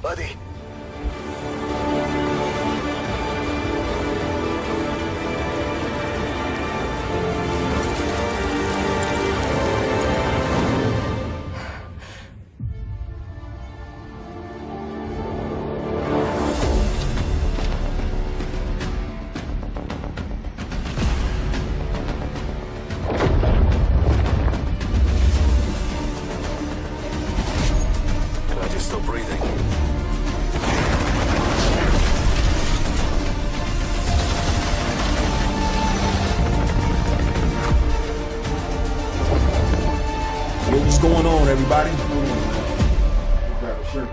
Buddy. Glad you're still breathing. Yo, what's going on, everybody? Grab a shirt.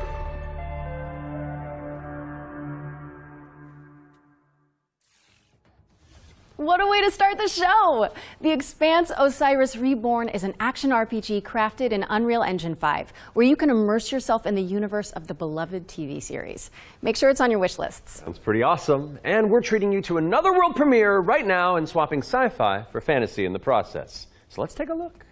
What a way to start the show! The Expanse Osiris Reborn is an action RPG crafted in Unreal Engine 5, where you can immerse yourself in the universe of the beloved TV series. Make sure it's on your wish lists. Sounds pretty awesome. And we're treating you to another world premiere right now and swapping sci-fi for fantasy in the process. So let's take a look.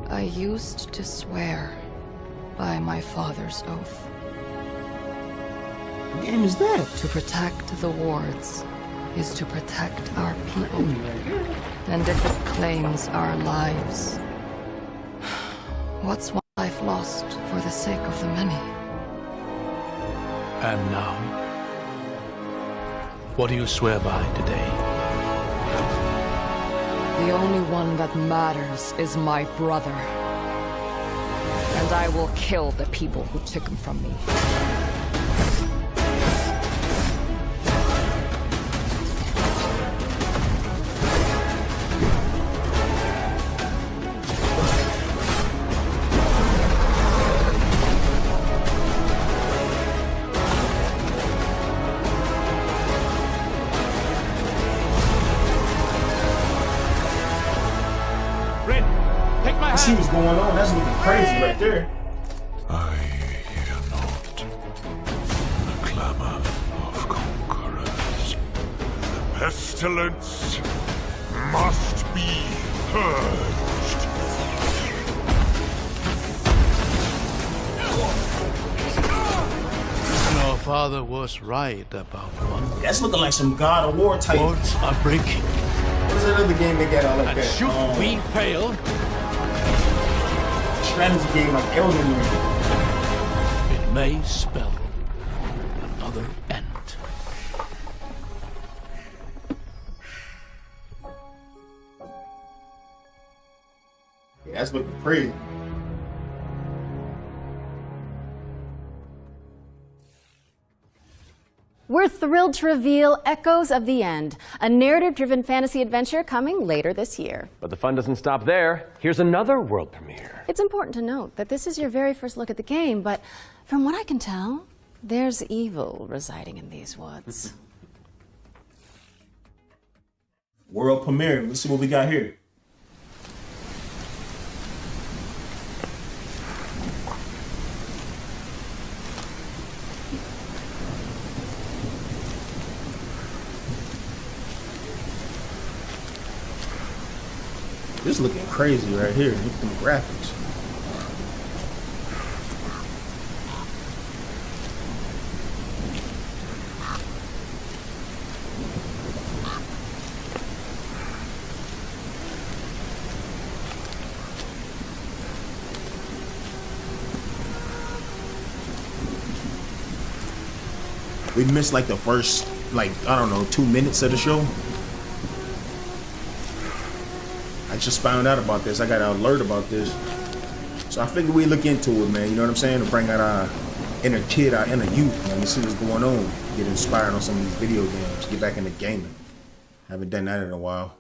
I used to swear by my father's oath What game is that? to protect the wards is to protect our people. And if it claims our lives, what's one life lost for the sake of the many? And now, what do you swear by today? The only one that matters is my brother. And I will kill the people who took him from me. Rin, take my I see hand! what's going on. That's looking crazy right there. I hear not the clamor of conquerors. The pestilence must be purged. Your father was right about one. That's looking like some God of War type. What Words are breaking, is that other game they got out like and that? should we fail, Strategy game like Elden Ring. it may spell another end. Yeah, that's looking crazy. We're thrilled to reveal Echoes of the End, a narrative-driven fantasy adventure coming later this year. But the fun doesn't stop there. Here's another world premiere. It's important to note that this is your very first look at the game, but from what I can tell, there's evil residing in these woods. World premiere. Let's see what we got here. This looking crazy right here. Look at them graphics. We missed like the first, like, I don't know, 2 minutes of the show. I just found out about this. I got an alert about this. So I figured we look into it, man. You know what I'm saying? To bring out our inner kid, our inner youth, man. To see what's going on. Get inspired on some of these video games. Get back into gaming. Haven't done that in a while.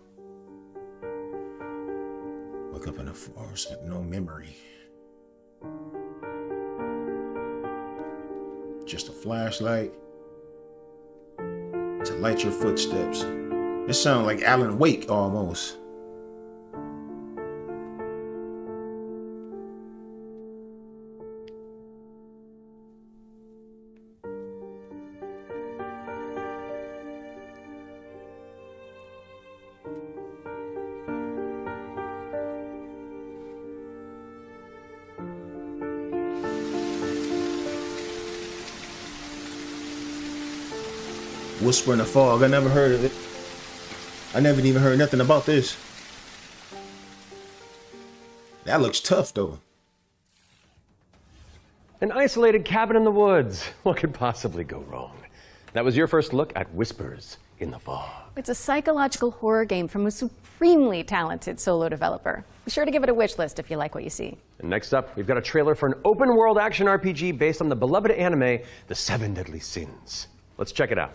Wake up in the forest with no memory. Just a flashlight to light your footsteps. This sounds like Alan Wake almost. Whisper in the Fog. I never heard of it. I never even heard nothing about this. That looks tough, though. An isolated cabin in the woods. What could possibly go wrong? That was your first look at Whispers in the Fog. It's a psychological horror game from a supremely talented solo developer. Be sure to give it a wish list if you like what you see. And next up, we've got a trailer for an open-world action RPG based on the beloved anime, The Seven Deadly Sins. Let's check it out.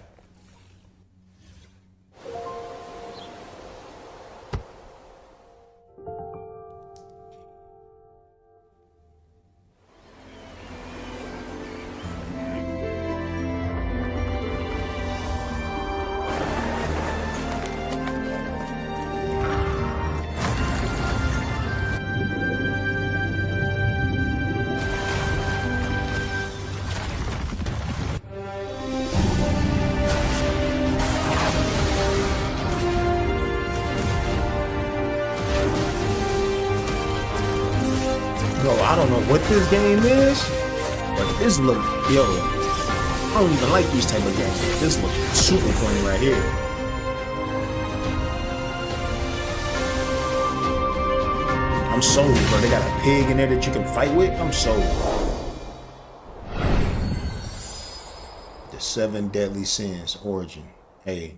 Yo, I don't know what this game is, but this look, yo, I don't even like these type of games. This look super funny right here. I'm sold, bro. They got a pig in there that you can fight with. I'm sold. The Seven Deadly Sins Origin. Hey.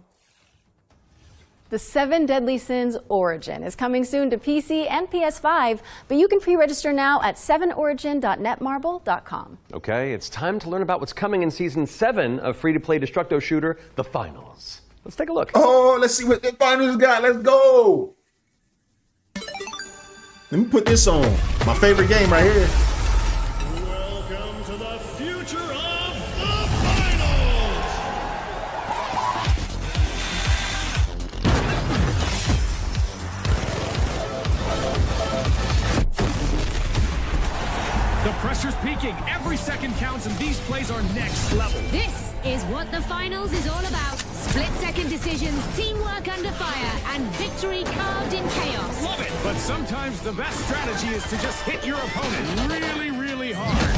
The Seven Deadly Sins Origin is coming soon to PC and PS5, but you can pre-register now at 7origin.netmarble.com. Okay, it's time to learn about what's coming in Season 7 of free-to-play Destructo shooter, The Finals. Let's take a look. Oh, let's see what the finals got. Let's go. Let me put this on. My favorite game right here. Welcome to the future of the finals! The pressure's peaking. Every second counts, and these plays are next level. This is what the finals is all about. Split-second decisions, teamwork under fire, and victory carved in chaos. Love it! But sometimes the best strategy is to just hit your opponent really, really hard.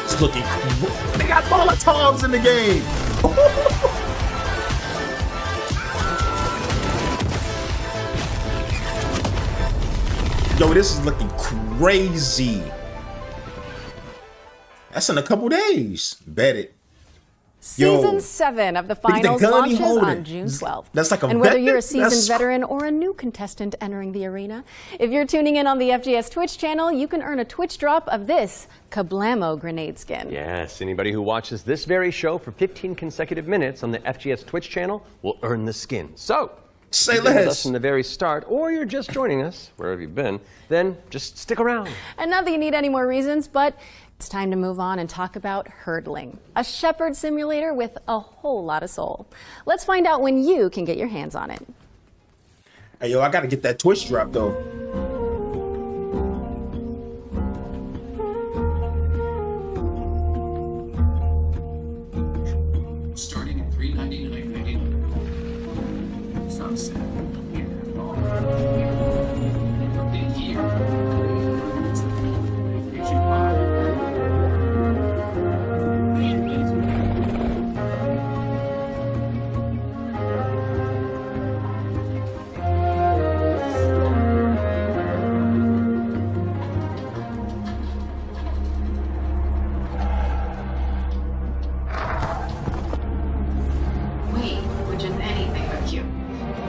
It's looking cool. They got Molotovs in the game. Yo, this is looking crazy. That's in a couple days. Bet it. Yo, Season 7 of the look at the finals gun he launches holding. on June 12th. That's like a And whether veteran? you're a seasoned That's- veteran or a new contestant entering the arena, if you're tuning in on the FGS Twitch channel, you can earn a Twitch drop of this Kablamo grenade skin. Yes, anybody who watches this very show for 15 consecutive minutes on the FGS Twitch channel will earn the skin. So, Say you've been with less. us from the very start, or you're just joining us, wherever you've been, then just stick around. And not that you need any more reasons, but it's time to move on and talk about hurdling, a shepherd simulator with a whole lot of soul. Let's find out when you can get your hands on it. Hey, yo, I gotta get that Twitch drop though. Starting at $399.99. Sunset. Repeat here. Wait, which is anything but cute.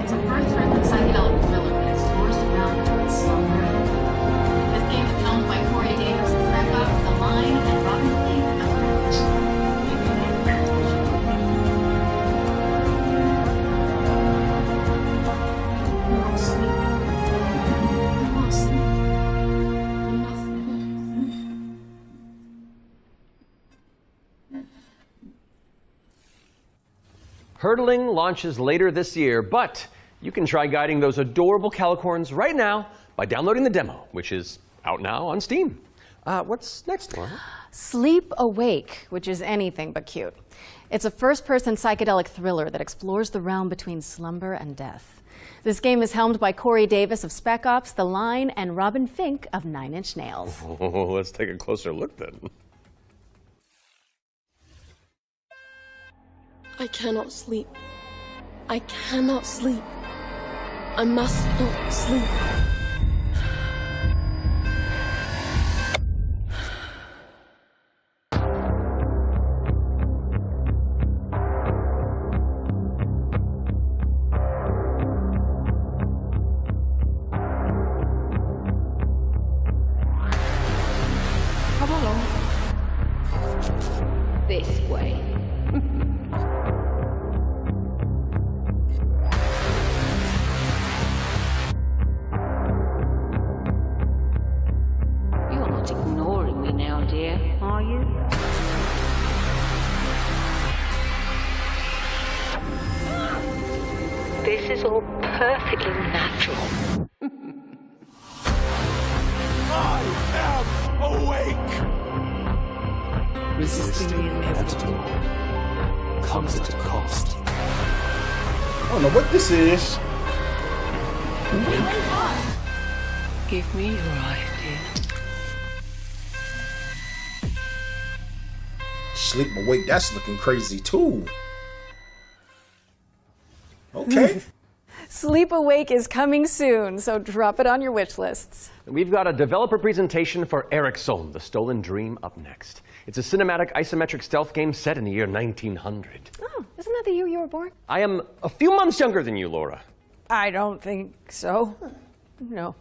It's a birth-threatened psychedelic thriller that explores the realm between slumber and death. This game is helmed by Corey Davis of Spec Ops, The Line, and Robin Fink of Hurdling launches later this year, but you can try guiding those adorable calicorns right now by downloading the demo, which is out now on Steam. What's next, Laura? Sleep Awake, which is anything but cute. It's a first-person psychedelic thriller that explores the realm between slumber and death. This game is helmed by Corey Davis of Spec Ops, The Line, and Robin Fink of Nine Inch Nails. Oh, let's take a closer look then. I cannot sleep. I cannot sleep. I must not sleep. Come along. This way. You're not ignoring me now, dear, are you? This is all perfectly natural. I am awake! Resisting the inevitable comes at a cost. I don't know what this is. Give me your idea. Sleep awake. That's looking crazy too. Okay. Sleep Awake is coming soon, so drop it on your wish lists. We've got a developer presentation for Eric Solm, The Stolen Dream, up next. It's a cinematic isometric stealth game set in the year 1900. Oh, isn't that the year you were born? I am a few months younger than you, Laura. I don't think so. No.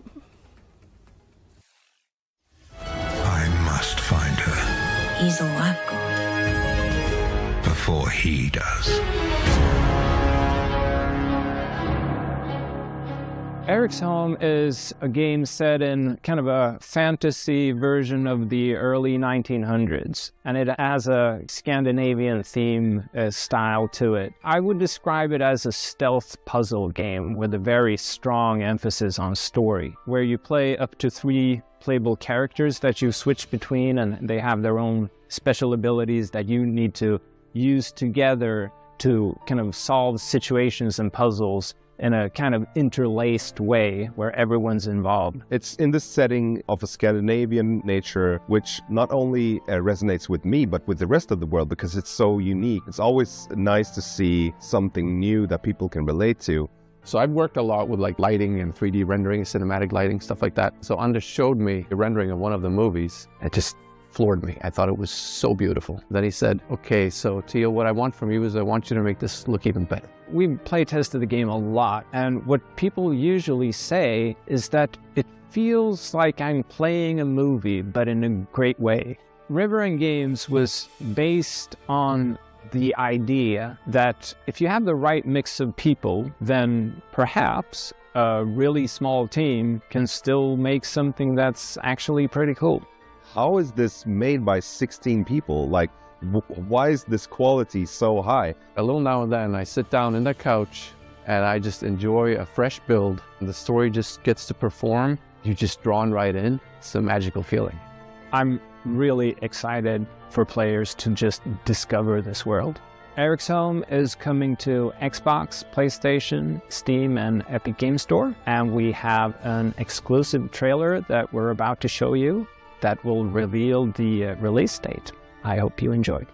I must find her He's all I've got. before he does. Eric's Home is a game set in kind of a fantasy version of the early 1900s, and it has a Scandinavian theme style to it. I would describe it as a stealth puzzle game with a very strong emphasis on story, where you play up to 3 playable characters that you switch between, and they have their own special abilities that you need to use together to kind of solve situations and puzzles in a kind of interlaced way where everyone's involved. It's in the setting of a Scandinavian nature, which not only resonates with me, but with the rest of the world because it's so unique. It's always nice to see something new that people can relate to. So I've worked a lot with like lighting and 3D rendering, cinematic lighting, stuff like that. So Anders showed me a rendering of one of the movies. It just floored me. I thought it was so beautiful. Then he said, okay, so Theo, what I want from you is I want you to make this look even better. We play tested the game a lot, and what people usually say is that it feels like I'm playing a movie, but in a great way. River End Games was based on the idea that if you have the right mix of people, then perhaps a really small team can still make something that's actually pretty cool. How is this made by 16 people? Like, why is this quality so high? A little now and then I sit down in the couch and I just enjoy a fresh build. And the story just gets to perform. You're just drawn right in. It's a magical feeling. I'm really excited for players to just discover this world. Eric's Home is coming to Xbox, PlayStation, Steam, and Epic Game Store. And we have an exclusive trailer that we're about to show you that will reveal the release date. I hope you enjoy.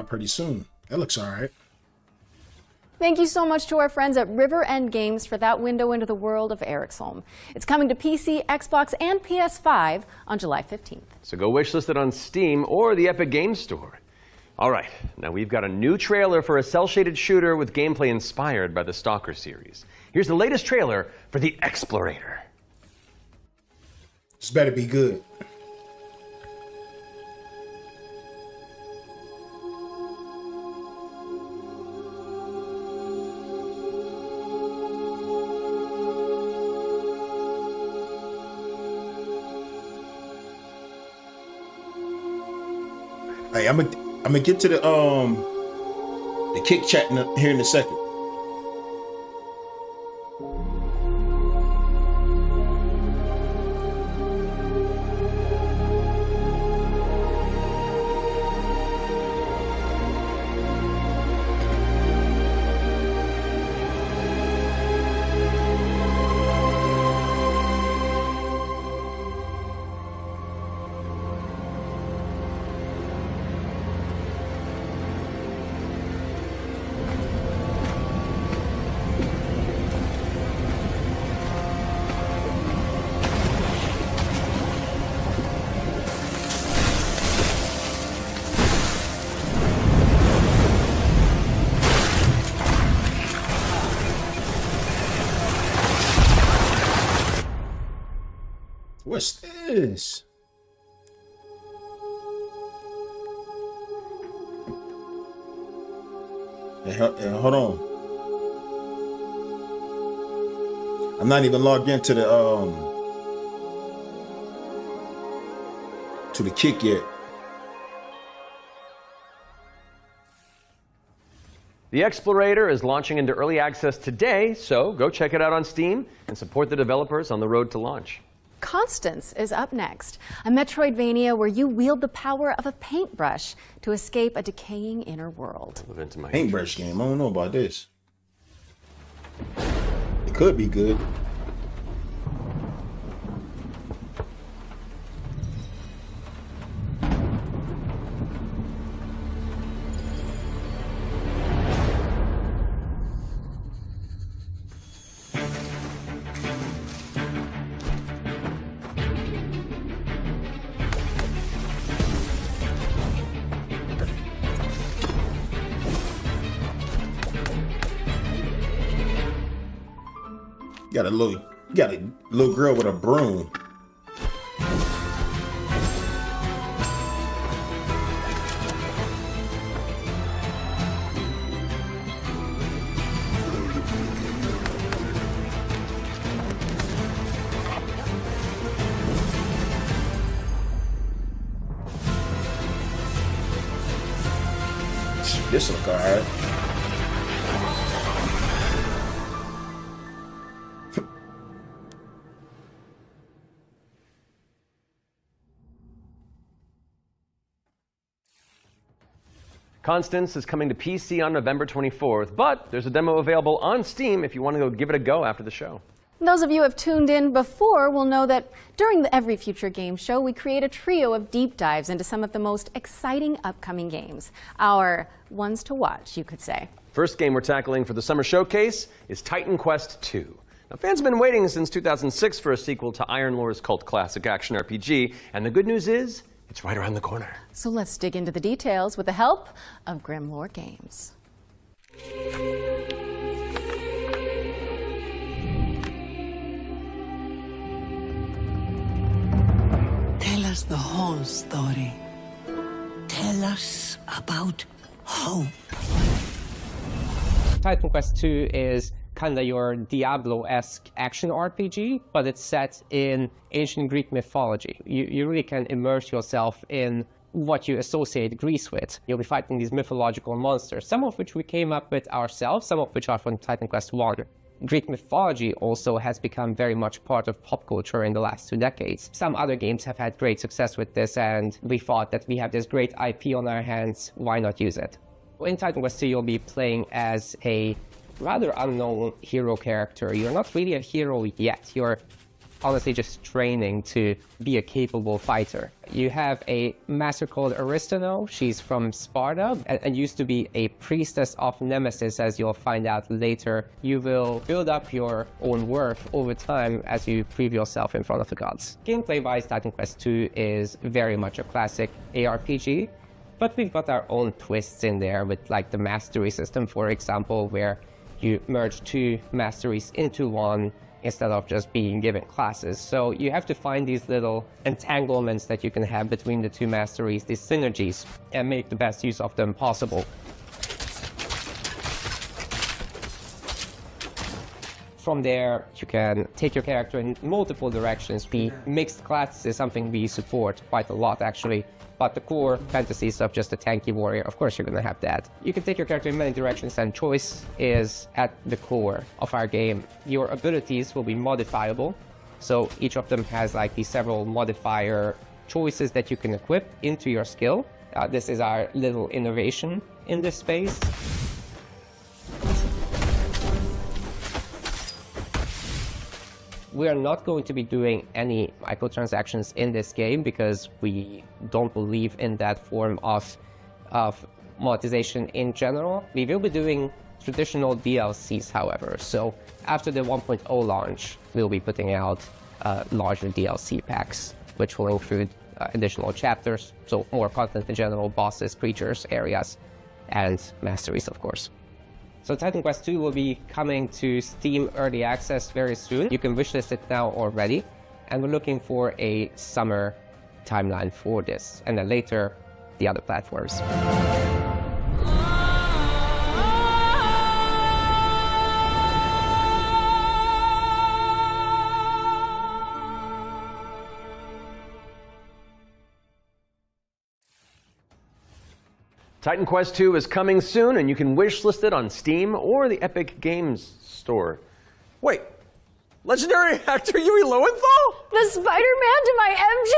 out pretty soon. That looks all right. Thank you so much to our friends at River End Games for that window into the world of Eric's It's coming to PC, Xbox, and PS5 on July 15th. So go wishlist it on Steam or the Epic Games Store. All right, now we've got a new trailer for a cel-shaded shooter with gameplay inspired by the Stalker series. Here's the latest trailer for The Explorator. This better be good. Hey, I'm gonna get to the kick chat here in a second. What's this? Hey, hold on. I'm not even logged into the kick yet. The Explorator is launching into early access today, so go check it out on Steam and support the developers on the road to launch. Constance is up next, a Metroidvania where you wield the power of a paintbrush to escape a decaying inner world. Paintbrush game, I don't know about this. It could be good. Got a little girl with a broom. This look alright. Constance is coming to PC on November 24th, but there's a demo available on Steam if you want to go give it a go after the show. Those of you who have tuned in before will know that during the Every Future Game Show, we create a trio of deep dives into some of the most exciting upcoming games. Our ones to watch, you could say. First game we're tackling for the summer showcase is Titan Quest II. Now, fans have been waiting since 2006 for a sequel to Iron Lore's cult classic action RPG, and the good news is, it's right around the corner. So let's dig into the details with the help of Grimlore Games. Tell us the whole story. Tell us about hope. Titan Quest II is kind of your Diablo-esque action RPG, but it's set in ancient Greek mythology. You really can immerse yourself in what you associate Greece with. You'll be fighting these mythological monsters, some of which we came up with ourselves, some of which are from Titan Quest I. Greek mythology also has become very much part of pop culture in the last 2 decades. Some other games have had great success with this, and we thought that we have this great IP on our hands, why not use it? In Titan Quest II, you'll be playing as a rather unknown hero character. You're not really a hero yet. You're honestly just training to be a capable fighter. You have a master called Aristano. She's from Sparta and used to be a priestess of Nemesis, as you'll find out later. You will build up your own worth over time as you prove yourself in front of the gods. Gameplay-wise, Titan Quest II is very much a classic ARPG, but we've got our own twists in there with like the mastery system, for example, where you merge two masteries into one instead of just being given classes. So you have to find these little entanglements that you can have between the two masteries, these synergies, and make the best use of them possible. From there, you can take your character in multiple directions. The mixed classes is something we support quite a lot, actually. But the core fantasies of just a tanky warrior, of course you're going to have that. You can take your character in many directions, and choice is at the core of our game. Your abilities will be modifiable, so each of them has like these several modifier choices that you can equip into your skill. This is our little innovation in this space. We are not going to be doing any microtransactions in this game because we don't believe in that form of monetization in general. We will be doing traditional DLCs, however. So after the 1.0 launch, we'll be putting out larger DLC packs, which will include additional chapters, so more content in general, bosses, creatures, areas, and masteries, of course. So Titan Quest II will be coming to Steam Early Access very soon. You can wishlist it now already. And we're looking for a summer timeline for this. And then later, the other platforms. Titan Quest II is coming soon, and you can wishlist it on Steam or the Epic Games Store. Wait, legendary actor Yui Lowenthal? The Spider-Man to my MJ?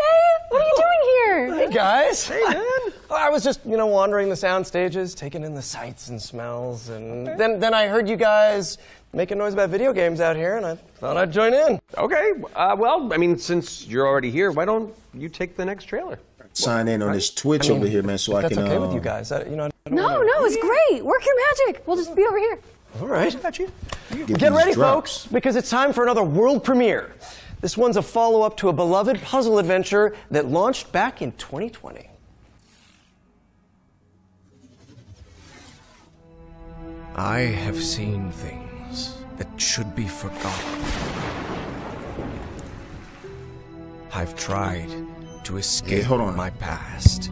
What are you doing here? Hey guys. Hey man. I was just, wandering the sound stages, taking in the sights and smells, and then I heard you guys making noise about video games out here, and I thought I'd join in. Okay, well, I mean, since you're already here, why don't you take the next trailer? Sign in on this Twitch over here, man, so I can. That's okay with you guys. I don't No, it's great. Work your magic. We'll just be over here. All right. Got you. Get ready, folks, because it's time for another world premiere. This one's a follow-up to a beloved puzzle adventure that launched back in 2020. I have seen things that should be forgotten. I've tried to escape my past.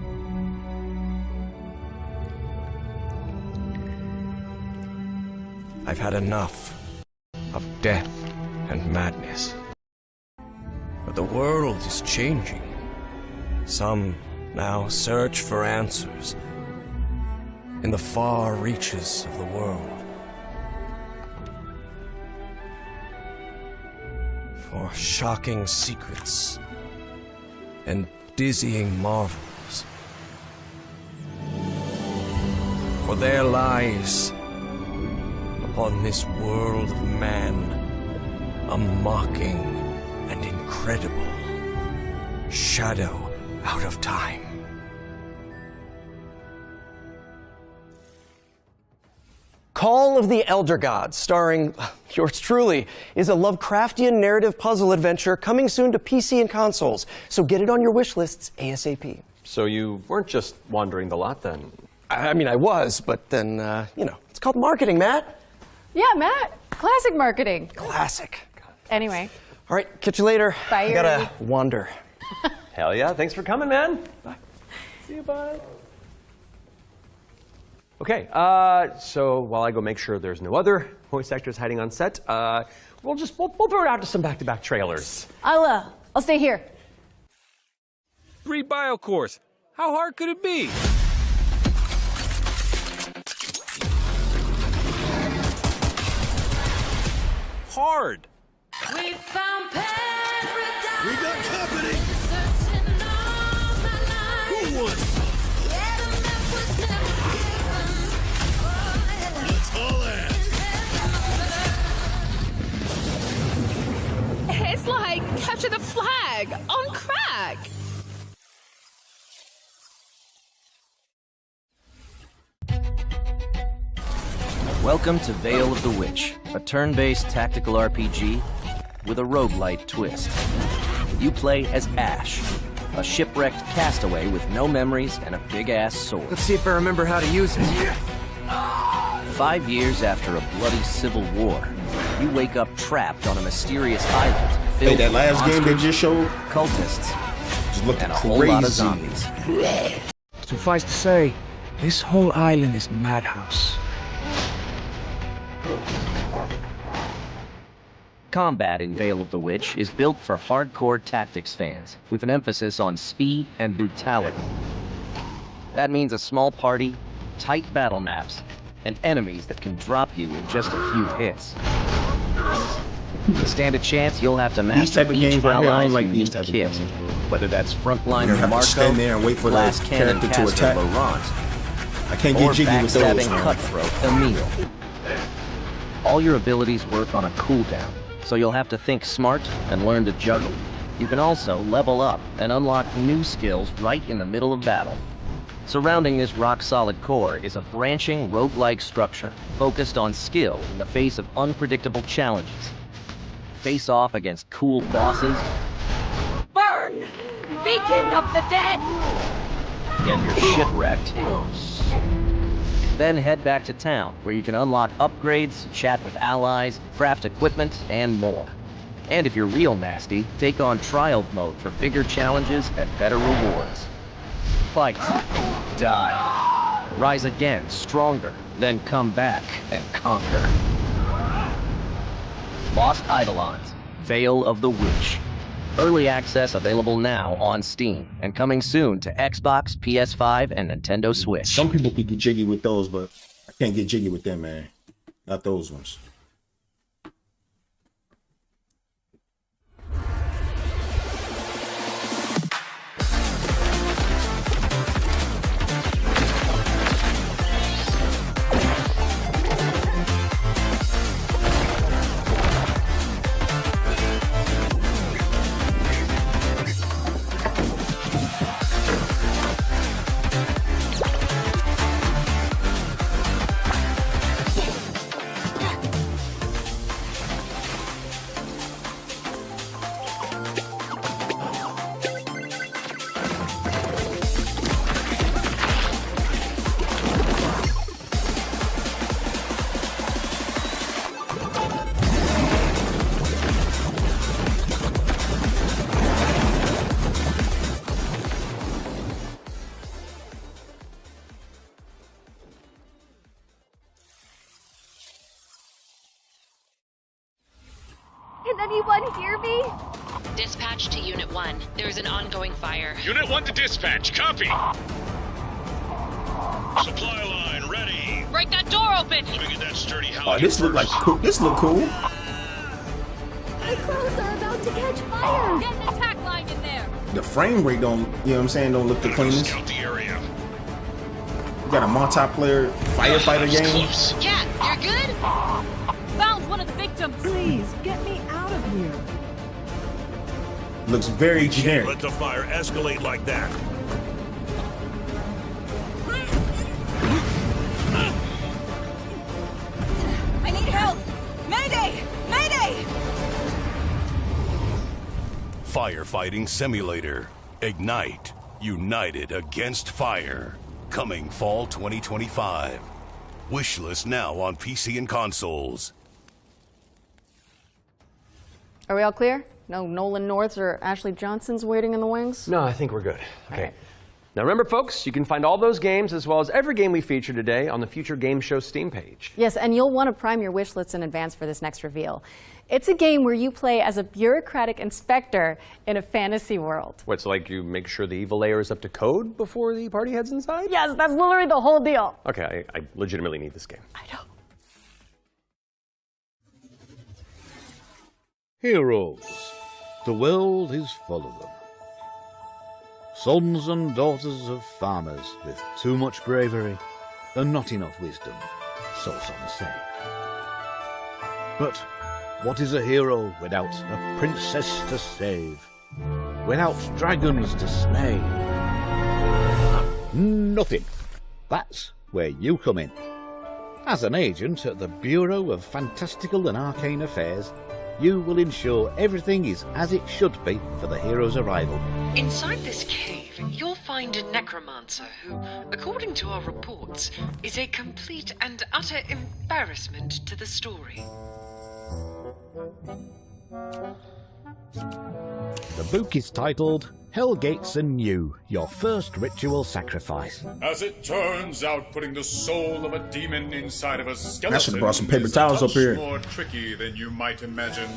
I've had enough of death and madness. But the world is changing. Some now search for answers in the far reaches of the world. For shocking secrets and dizzying marvels. For there lies, upon this world of man, a mocking and incredible shadow out of time. Call of the Elder Gods, starring yours truly, is a Lovecraftian narrative puzzle adventure coming soon to PC and consoles. So get it on your wish lists ASAP. So you weren't just wandering the lot then? I mean, I was, but then, it's called marketing, Matt. Yeah, Matt. Classic marketing. Classic. Anyway. All right, catch you later. Bye. I gotta wander. Hell yeah, thanks for coming, man. Bye. See you, bye. Okay, so while I go make sure there's no other voice actors hiding on set, we'll throw it out to some back-to-back trailers. I'll stay here. 3 BioCores. How hard could it be? Hard. We found paradise. We got company. Who won? Let's haul ass. It's like like Capture the Flag on crack. Welcome to Veil of the Witch, a turn-based tactical RPG with a roguelite twist. You play as Ash, a shipwrecked castaway with no memories and a big-ass sword. Let's see if I remember how to use it. 5 years after a bloody civil war, you wake up trapped on a mysterious island filled Hey, that with last game they monsters, just showed cultists, just looked and a whole lot of crazy. zombies. Suffice to say, this whole island is madhouse. Combat in Veil of the Witch is built for hardcore tactics fans, with an emphasis on speed and brutality. That means a small party, tight battle maps, and enemies that can drop you in just a few hits. To stand a chance, you'll have to These master type of each games right here, I ally's don't like these unique type of kit, games. whether that's frontliner You have to Marco, stand there and wait for that glass cannon character to caster attack. Laurent, I can't or get jiggy with those. backstabbing man. cutthroat Emile. All your abilities work on a cooldown, so you'll have to think smart and learn to juggle. You can also level up and unlock new skills right in the middle of battle. Surrounding this rock-solid core is a branching roguelike structure focused on skill in the face of unpredictable challenges. Face off against cool bosses, Burn! Beacon of the dead! get your shit wrecked. Then head back to town, where you can unlock upgrades, chat with allies, craft equipment, and more. And if you're real nasty, take on trial mode for bigger challenges and better rewards. Fight, die, rise again, stronger, then come back and conquer. Lost Eidolons, Veil of the Witch. Early access available now on Steam, and coming soon to Xbox, PS5, and Nintendo Switch. Some people can get jiggy with those, but I can't get jiggy with them, man. Not those ones. Can anyone hear me? Dispatch to Unit 1. There's an ongoing fire. Unit 1 to dispatch. Copy. Supply line ready. Break that door open! Swing at that sturdy house. Oh, this look like cool. This look cool. My clothes are about to catch fire. Get an attack line in there. The frame rate don't, you know what I'm saying, don't look the cleanest. Scout the area. You got a multiplayer firefighter game. Cat, you're good? Found one of the victims. Please, get me out of here. Looks very generic. Let the fire escalate like that. I need help! Mayday! Mayday! Firefighting simulator. Ignite. United against fire. Coming fall 2025. Wishlist now on PC and consoles. Are we all clear? No Nolan Norths or Ashley Johnsons waiting in the wings? No, I think we're good. Okay. Now remember, folks, you can find all those games as well as every game we feature today on the Future Game Show Steam page. Yes, and you'll want to prime your wish lists in advance for this next reveal. It's a game where you play as a bureaucratic inspector in a fantasy world. What, so like you make sure the evil layer is up to code before the party heads inside? Yes, that's literally the whole deal. Okay, I legitimately need this game. I know. Heroes. The world is full of them. Sons and daughters of farmers with too much bravery and not enough wisdom, so some say. But What is a hero without a princess to save? Without dragons to slay? Nothing. That's where you come in. As an agent at the Bureau of Fantastical and Arcane Affairs, you will ensure everything is as it should be for the hero's arrival. Inside this cave, you'll find a necromancer who, according to our reports, is a complete and utter embarrassment to the story. The book is titled Hellgates Anew, Your First Ritual Sacrifice. As it turns out, putting the soul of a demon inside of a skeleton I should have brought some paper towels up here. is more tricky than you might imagine.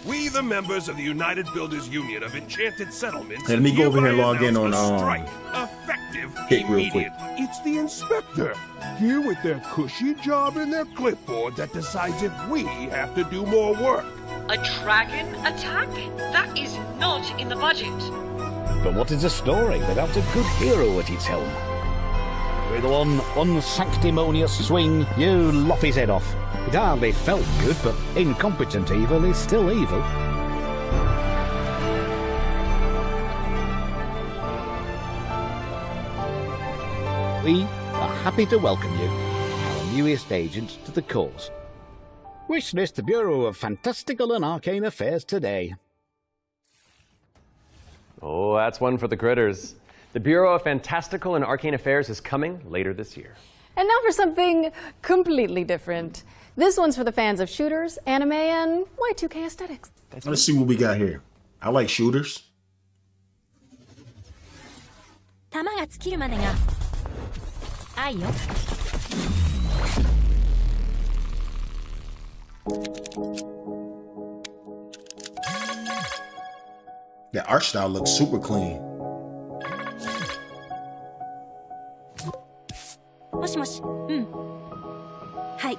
We, the members of the United Builders Union of Enchanted Settlements, Hey, let me go over here and log in on strike, effective, Hit real quick. It's the inspector, here with their cushy job and their clipboard that decides if we have to do more work. A dragon attack? That is not in the budget. But what is a story without a good hero at its helm? With one unsanctimonious swing, you lop his head off. It hardly felt good, but incompetent evil is still evil. We are happy to welcome you, our newest agent to the cause. Wishlist Bureau of Fantastical and Arcane Affairs today. Oh, that's one for the critters. The Bureau of Fantastical and Arcane Affairs is coming later this year. And now for something completely different. This one's for the fans of shooters, anime, and Y2K aesthetics. Let's see what we got here. I like shooters. 弾が尽きるまでが愛よ。 That art style looks super clean. もしもし、うん。はい。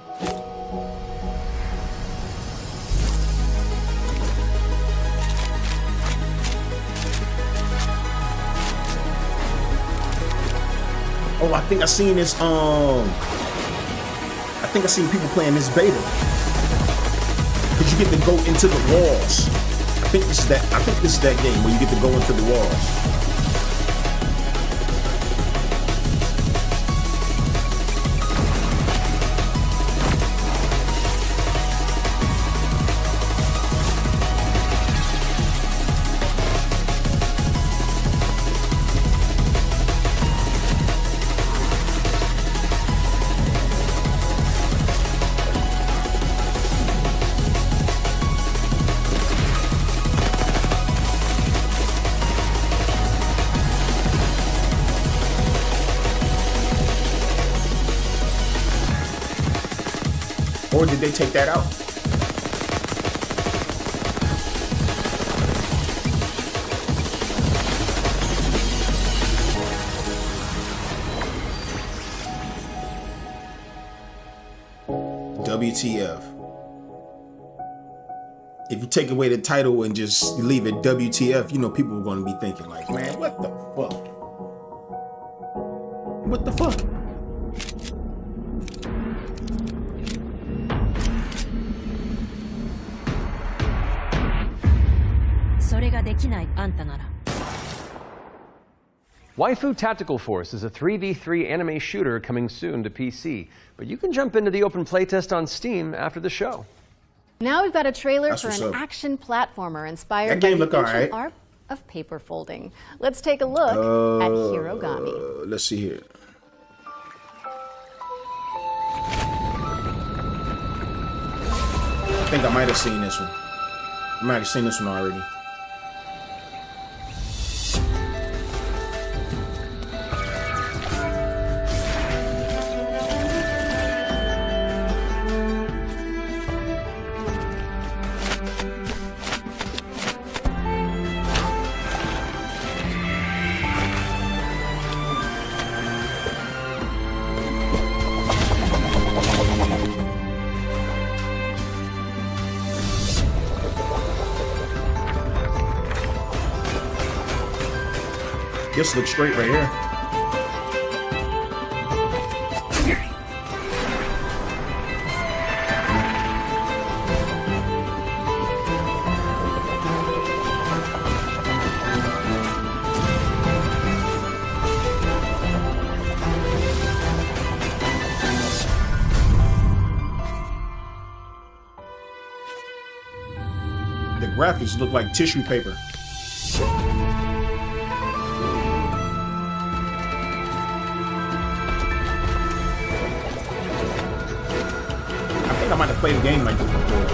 Oh, I think I seen this. I think I seen people playing this beta. Cause you get to go into the walls. I think this is that game where you get to go into the walls. Or did they take that out? WTF. If you take away the title and just leave it WTF, you know people are going to be thinking like, man, what the fuck? What the fuck? Waifu Tactical Force is a 3v3 anime shooter coming soon to PC, but you can jump into the open playtest on Steam after the show. Now we've got a trailer That's for what's an up. action platformer inspired That by game the look ancient alright. art of paper folding. Let's take a look at Hirogami. Let's see here. I think I might have seen this one. I might have seen this one already. This looks straight right here. The graphics look like tissue paper. I think I might have played a game like this before.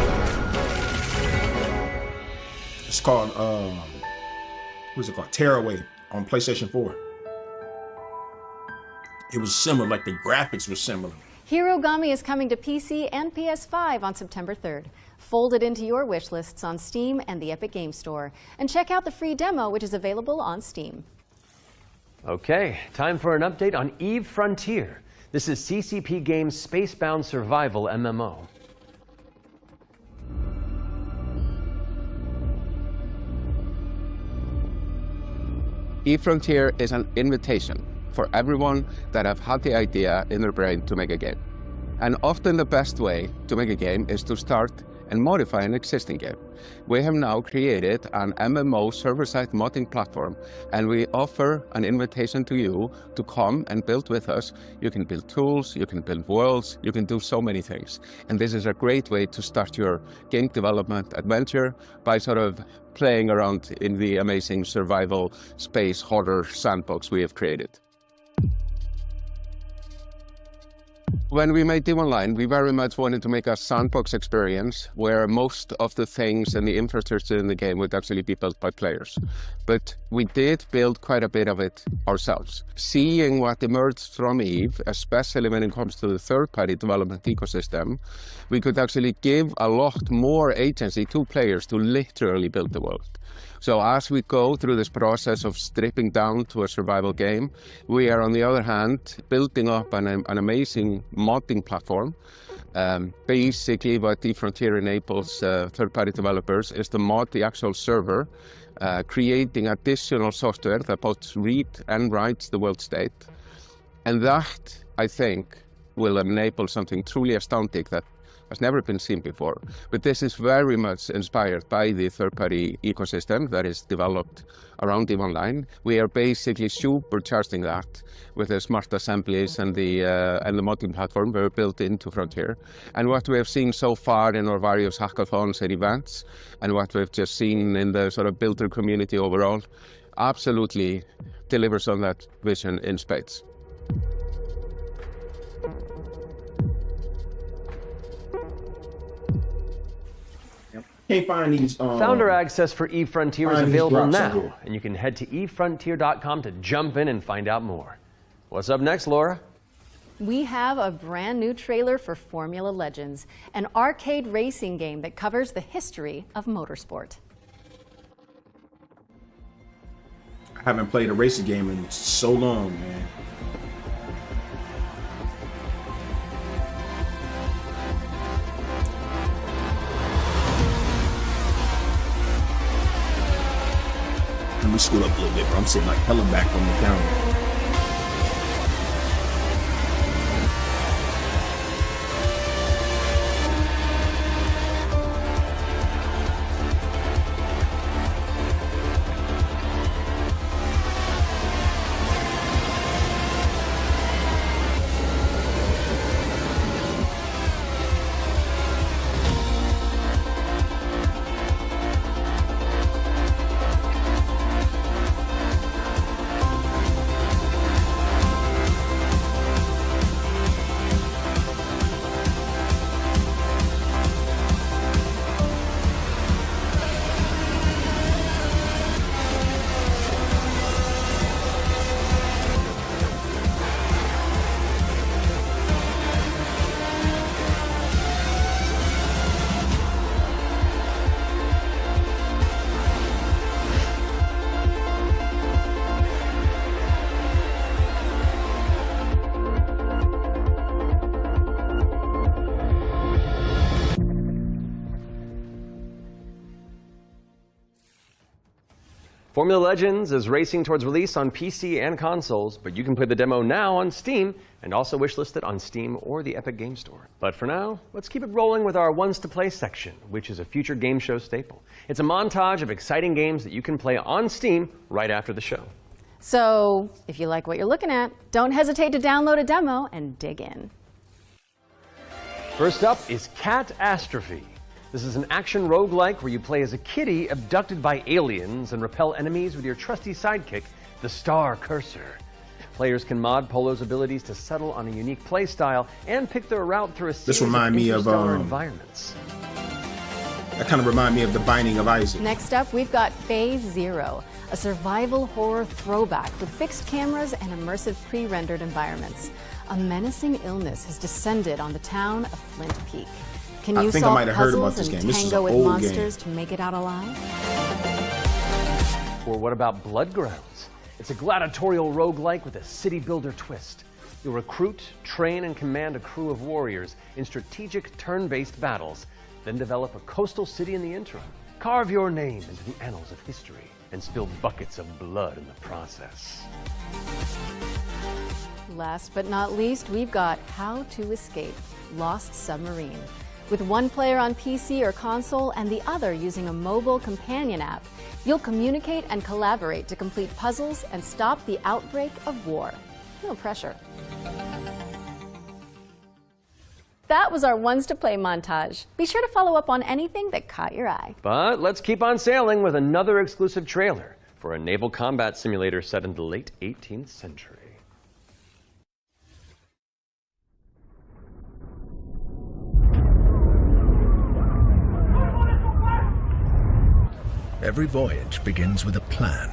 It's called, what's it called? Tearaway on PlayStation 4. It was similar, like the graphics were similar. Hirogami is coming to PC and PS5 on September 3rd. Fold it into your wish lists on Steam and the Epic Games Store. And check out the free demo, which is available on Steam. Okay, time for an update on Eve Frontier. This is CCP Games' Spacebound Survival MMO. Eve Frontier is an invitation for everyone that have had the idea in their brain to make a game. And often the best way to make a game is to start and modify an existing game. We have now created an MMO server-side modding platform, and we offer an invitation to you to come and build with us. You can build tools, you can build worlds, you can do so many things. And this is a great way to start your game development adventure by sort of playing around in the amazing survival space horror sandbox we have created. When we made Eve Online, we very much wanted to make a sandbox experience where most of the things and the infrastructure in the game would actually be built by players. But we did build quite a bit of it ourselves. Seeing what emerged from Eve, especially when it comes to the third-party development ecosystem, we could actually give a lot more agency to players to literally build the world. So as we go through this process of stripping down to a survival game, we are on the other hand building up an amazing modding platform. Basically what Eve Frontier enables third-party developers is to mod the actual server, creating additional software that both reads and writes the world state. And that, I think, will enable something truly astounding that has never been seen before. But this is very much inspired by the third-party ecosystem that is developed around Eve Online. We are basically supercharging that with the smart assemblies and the modding platform we're built into Frontier. And what we have seen so far in our various hackathons and events, and what we've just seen in the sort of builder community overall, absolutely delivers on that vision in spades. Can't find these. Founder access for Eve Frontier is find these available drops now, somewhere. and you can head to evefrontier.com to jump in and find out more. What's up next, Laura? We have a brand new trailer for Formula Legends, an arcade racing game that covers the history of motorsport. I haven't played a racing game in so long, man. Let me scoot up a little bit, bro. I'm sitting like hella back from the camera. Formula Legends is racing towards release on PC and consoles, but you can play the demo now on Steam and also wishlist it on Steam or the Epic Games Store. But for now, let's keep it rolling with our Ones to Play section, which is a future game show staple. It's a montage of exciting games that you can play on Steam right after the show. So if you like what you're looking at, don't hesitate to download a demo and dig in. First up is Catastrophe. This is an action roguelike where you play as a kitty abducted by aliens and repel enemies with your trusty sidekick, the Star Cursor. Players can mod Polo's abilities to settle on a unique playstyle and pick their route through a series of interstellar environments. That kind of reminds me of The Binding of Isaac. Next up, we've got Phase Zero, a survival horror throwback with fixed cameras and immersive pre-rendered environments. A menacing illness has descended on the town of Flint Peak. Can you solve puzzles and tango with monsters to make it out alive? Or what about Bloodgrounds? It's a gladiatorial roguelike with a city builder twist. You'll recruit, train, and command a crew of warriors in strategic turn-based battles, then develop a coastal city in the interim. Carve your name into the annals of history and spill buckets of blood in the process. Last but not least, we've got How to Escape: Lost Submarine. With one player on PC or console and the other using a mobile companion app, you'll communicate and collaborate to complete puzzles and stop the outbreak of war. No pressure. That was our Ones to Play montage. Be sure to follow up on anything that caught your eye. But let's keep on sailing with another exclusive trailer for a naval combat simulator set in the late 18th century. Every voyage begins with a plan.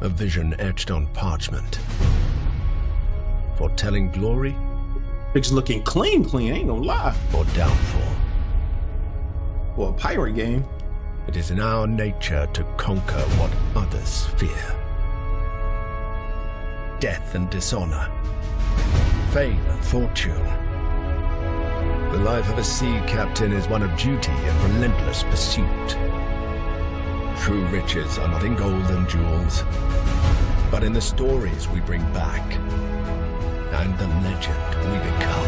A vision etched on parchment. Foretelling glory. It's looking clean, ain't gonna lie. Or downfall. Well, a pirate game. It is in our nature to conquer what others fear. Death and dishonor, fame and fortune. The life of a sea captain is one of duty and relentless pursuit. True riches are not in gold and jewels, but in the stories we bring back and the legend we become.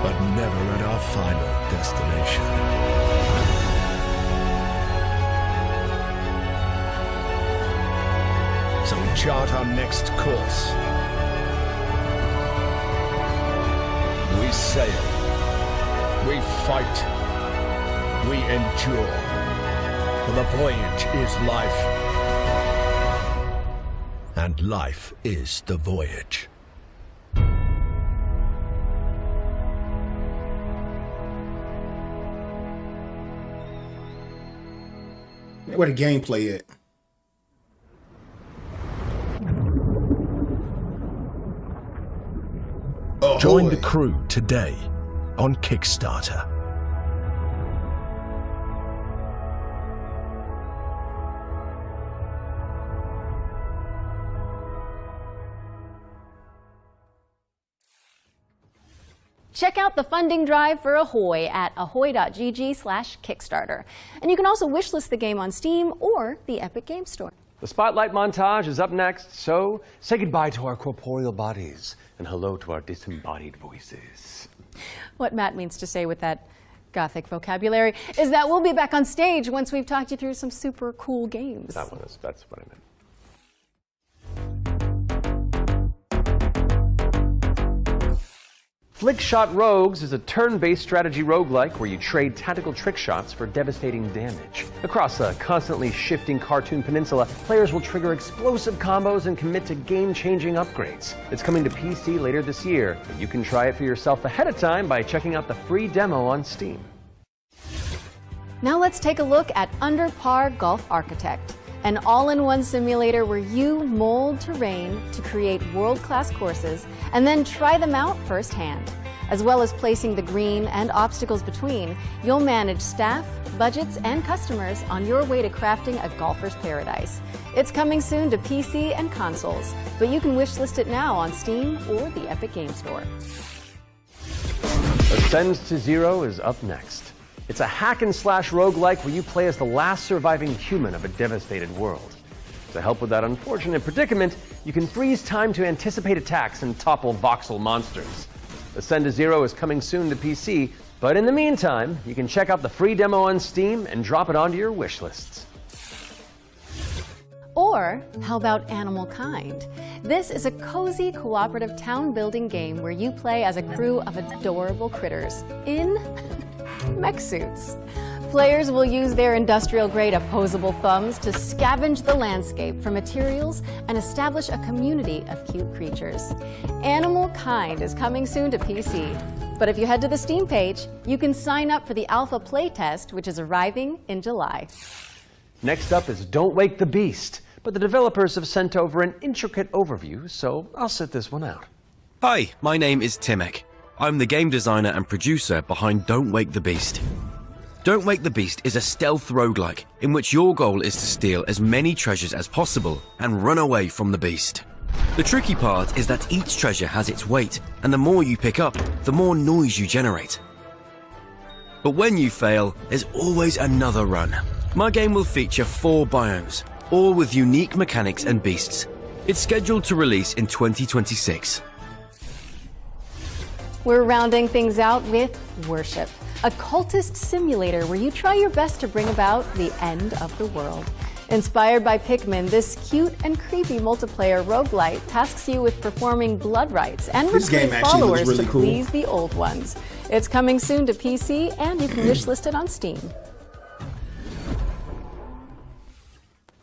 But never at our final destination. So we chart our next course. We sail. We fight. We endure. For the voyage is life. And life is the voyage. Where the gameplay at? Join the crew today on Kickstarter. Check out the funding drive for Ahoy at ahoy.gg/Kickstarter. And you can also wishlist the game on Steam or the Epic Games Store. The Spotlight montage is up next, so say goodbye to our corporeal bodies and hello to our disembodied voices. What Matt means to say with that Gothic vocabulary is that we'll be back on stage once we've talked you through some super cool games. That's what I meant. Flickshot Rogues is a turn-based strategy roguelike where you trade tactical trick shots for devastating damage. Across a constantly shifting cartoon peninsula, players will trigger explosive combos and commit to game-changing upgrades. It's coming to PC later this year, but you can try it for yourself ahead of time by checking out the free demo on Steam. Now let's take a look at Under Par Golf Architect, an all-in-one simulator where you mold terrain to create world-class courses and then try them out firsthand. As well as placing the green and obstacles between, you'll manage staff, budgets, and customers on your way to crafting a golfer's paradise. It's coming soon to PC and consoles, but you can wishlist it now on Steam or the Epic Games Store. Ascends to Zero is up next. It's a hack-and-slash roguelike where you play as the last surviving human of a devastated world. To help with that unfortunate predicament, you can freeze time to anticipate attacks and topple voxel monsters. Ascend to Zero is coming soon to PC, but in the meantime, you can check out the free demo on Steam and drop it onto your wish lists. Or how about Animal Kind? This is a cozy cooperative town building game where you play as a crew of adorable critters in mech suits. Players will use their industrial-grade opposable thumbs to scavenge the landscape for materials and establish a community of cute creatures. Animal Kind is coming soon to PC. But if you head to the Steam page, you can sign up for the alpha playtest, which is arriving in July. Next up is Don't Wake the Beast, but the developers have sent over an intricate overview, so I'll sit this one out. Hi, my name is Timek. I'm the game designer and producer behind Don't Wake the Beast. Don't Wake the Beast is a stealth roguelike in which your goal is to steal as many treasures as possible and run away from the beast. The tricky part is that each treasure has its weight, and the more you pick up, the more noise you generate. But when you fail, there's always another run. My game will feature 4 biomes, all with unique mechanics and beasts. It's scheduled to release in 2026. We're rounding things out with Worship, a cultist simulator where you try your best to bring about the end of the world. Inspired by Pikmin, this cute and creepy multiplayer roguelite tasks you with performing blood rites and recruiting followers to please the old ones. It's coming soon to PC, and you can wishlist it on Steam.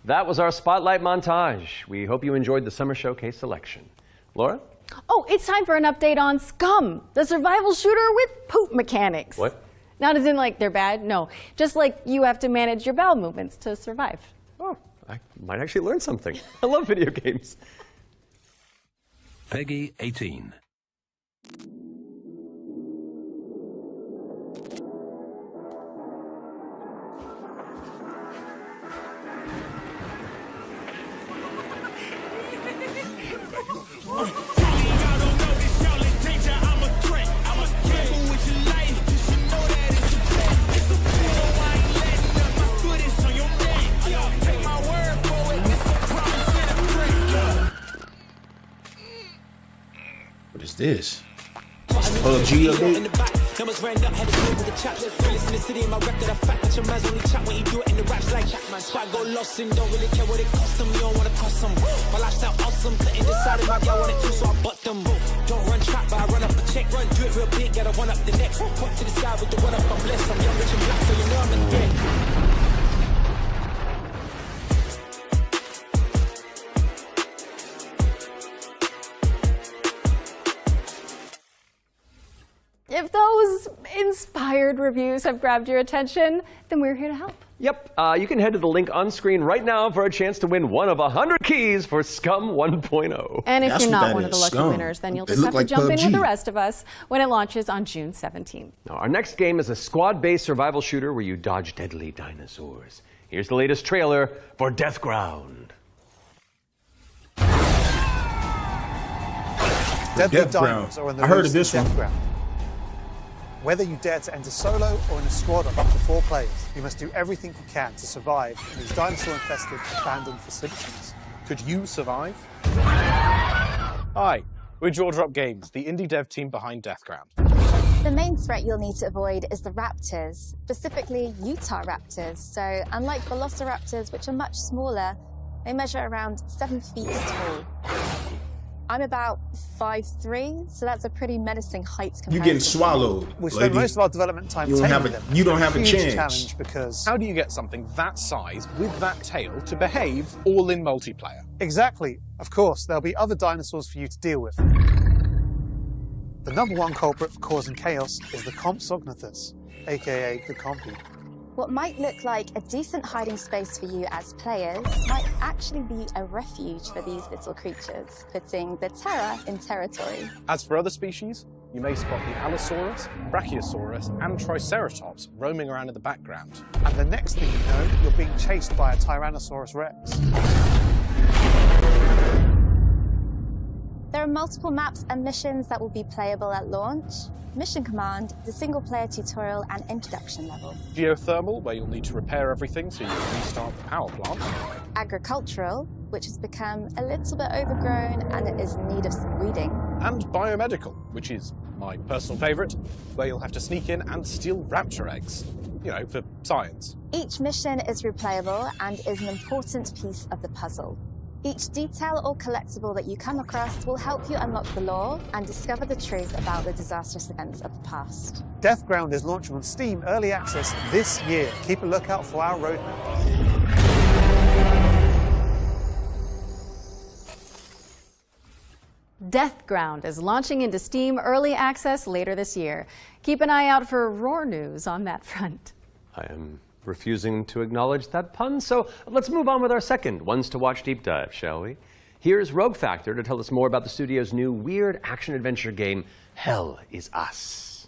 That was our Spotlight montage. We hope you enjoyed the Summer Showcase selection. Laura? Oh, it's time for an update on Scum, the survival shooter with poop mechanics. What? Not as in like they're bad, no. Just like you have to manage your bowel movements to survive. Oh, I might actually learn something. I love video games. Peggy 18. What is this? PUBG update? Numbers ran up, had to deal with the chops. Realest in the city, my record, I fact that your man's only chop when you do it in the raps like spot go lost and don't really care what it costs them. You don't wanna cost them. My lifestyle awesome, couldn't decide if my guy wanted to, so I butt them. Don't run trap, but I run up a check. Run, do it real big, gotta one up the next. Point to the sky with the one up, I'm blessed. I'm young, rich and black, so you know I'm in debt. If those inspired reviews have grabbed your attention, then we're here to help. Yep, you can head to the link on screen right now for a chance to win one of 100 keys for Scum 1.0. And if you're not one of the lucky winners, then you'll just have to jump in with the rest of us when it launches on June 17th. Now, our next game is a squad-based survival shooter where you dodge deadly dinosaurs. Here's the latest trailer for Deathground. Deadly Dinos are on the I heard of this one. Deathground. Whether you dare to enter solo or in a squad of up to 4 players, you must do everything you can to survive in these dinosaur-infested, abandoned facilities. Could you survive? Hi, we're Jaw Drop Games, the indie dev team behind Deathground. The main threat you'll need to avoid is the raptors, specifically Utah raptors. So unlike velociraptors, which are much smaller, they measure around 7 feet tall. I'm about 5'3", so that's a pretty menacing height comparison. You're getting swallowed. We spent most of our development time You don't have taming a- them. you don't have a Huge chance. challenge because How do you get something that size with that tail to behave all in multiplayer? exactly, of course, there'll be other dinosaurs for you to deal with. The number one culprit for causing chaos is the Compsognathus, aka the Compy. What might look like a decent hiding space for you as players might actually be a refuge for these little creatures, putting the terror in territory. As for other species, you may spot the Allosaurus, Brachiosaurus, and Triceratops roaming around in the background. And the next thing you know, you're being chased by a Tyrannosaurus Rex. There are multiple maps and missions that will be playable at launch. Mission Command, the single-player tutorial and introduction level. Geothermal, where you'll need to repair everything so you can restart the power plant. Agricultural, which has become a little bit overgrown and it is in need of some weeding. And biomedical, which is my personal favourite, where you'll have to sneak in and steal raptor eggs. You know, for science. Each mission is replayable and is an important piece of the puzzle. Each detail or collectible that you come across will help you unlock the lore and discover the truth about the disastrous events of the past. Deathground is launching on Steam Early Access this year. Keep a lookout for our roadmap. Deathground is launching into Steam Early Access later this year. Keep an eye out for roar news on that front. I am refusing to acknowledge that pun, so let's move on with our second Ones to Watch deep dive, shall we? Here's Rogue Factor to tell us more about the studio's new weird action-adventure game, Hell Is Us.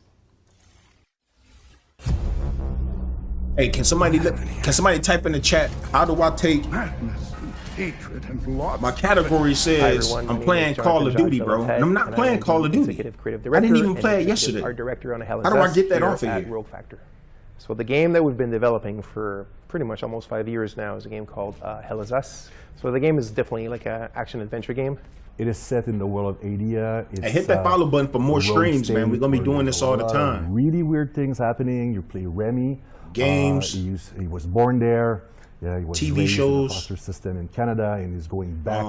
Hey, can somebody type in the chat, how do I take... Hatred and loss. My category says I'm playing Call of Duty, bro. And I'm not playing Call of Duty. I didn't even play it yesterday. Our director on Hell Is How do I Us get that here off of at you? Rogue Factor. So the game that we've been developing for pretty much almost 5 years now is a game called Hell Is Us. So the game is definitely like an action-adventure game. It is set in the world of Adia. Hey, hit that follow button for more streams, man. We're going to be doing this all the time. Really weird things happening. You play Remy. Games. He was born there. Yeah, he was TV raised shows. in the foster system in Canada, and he's going back.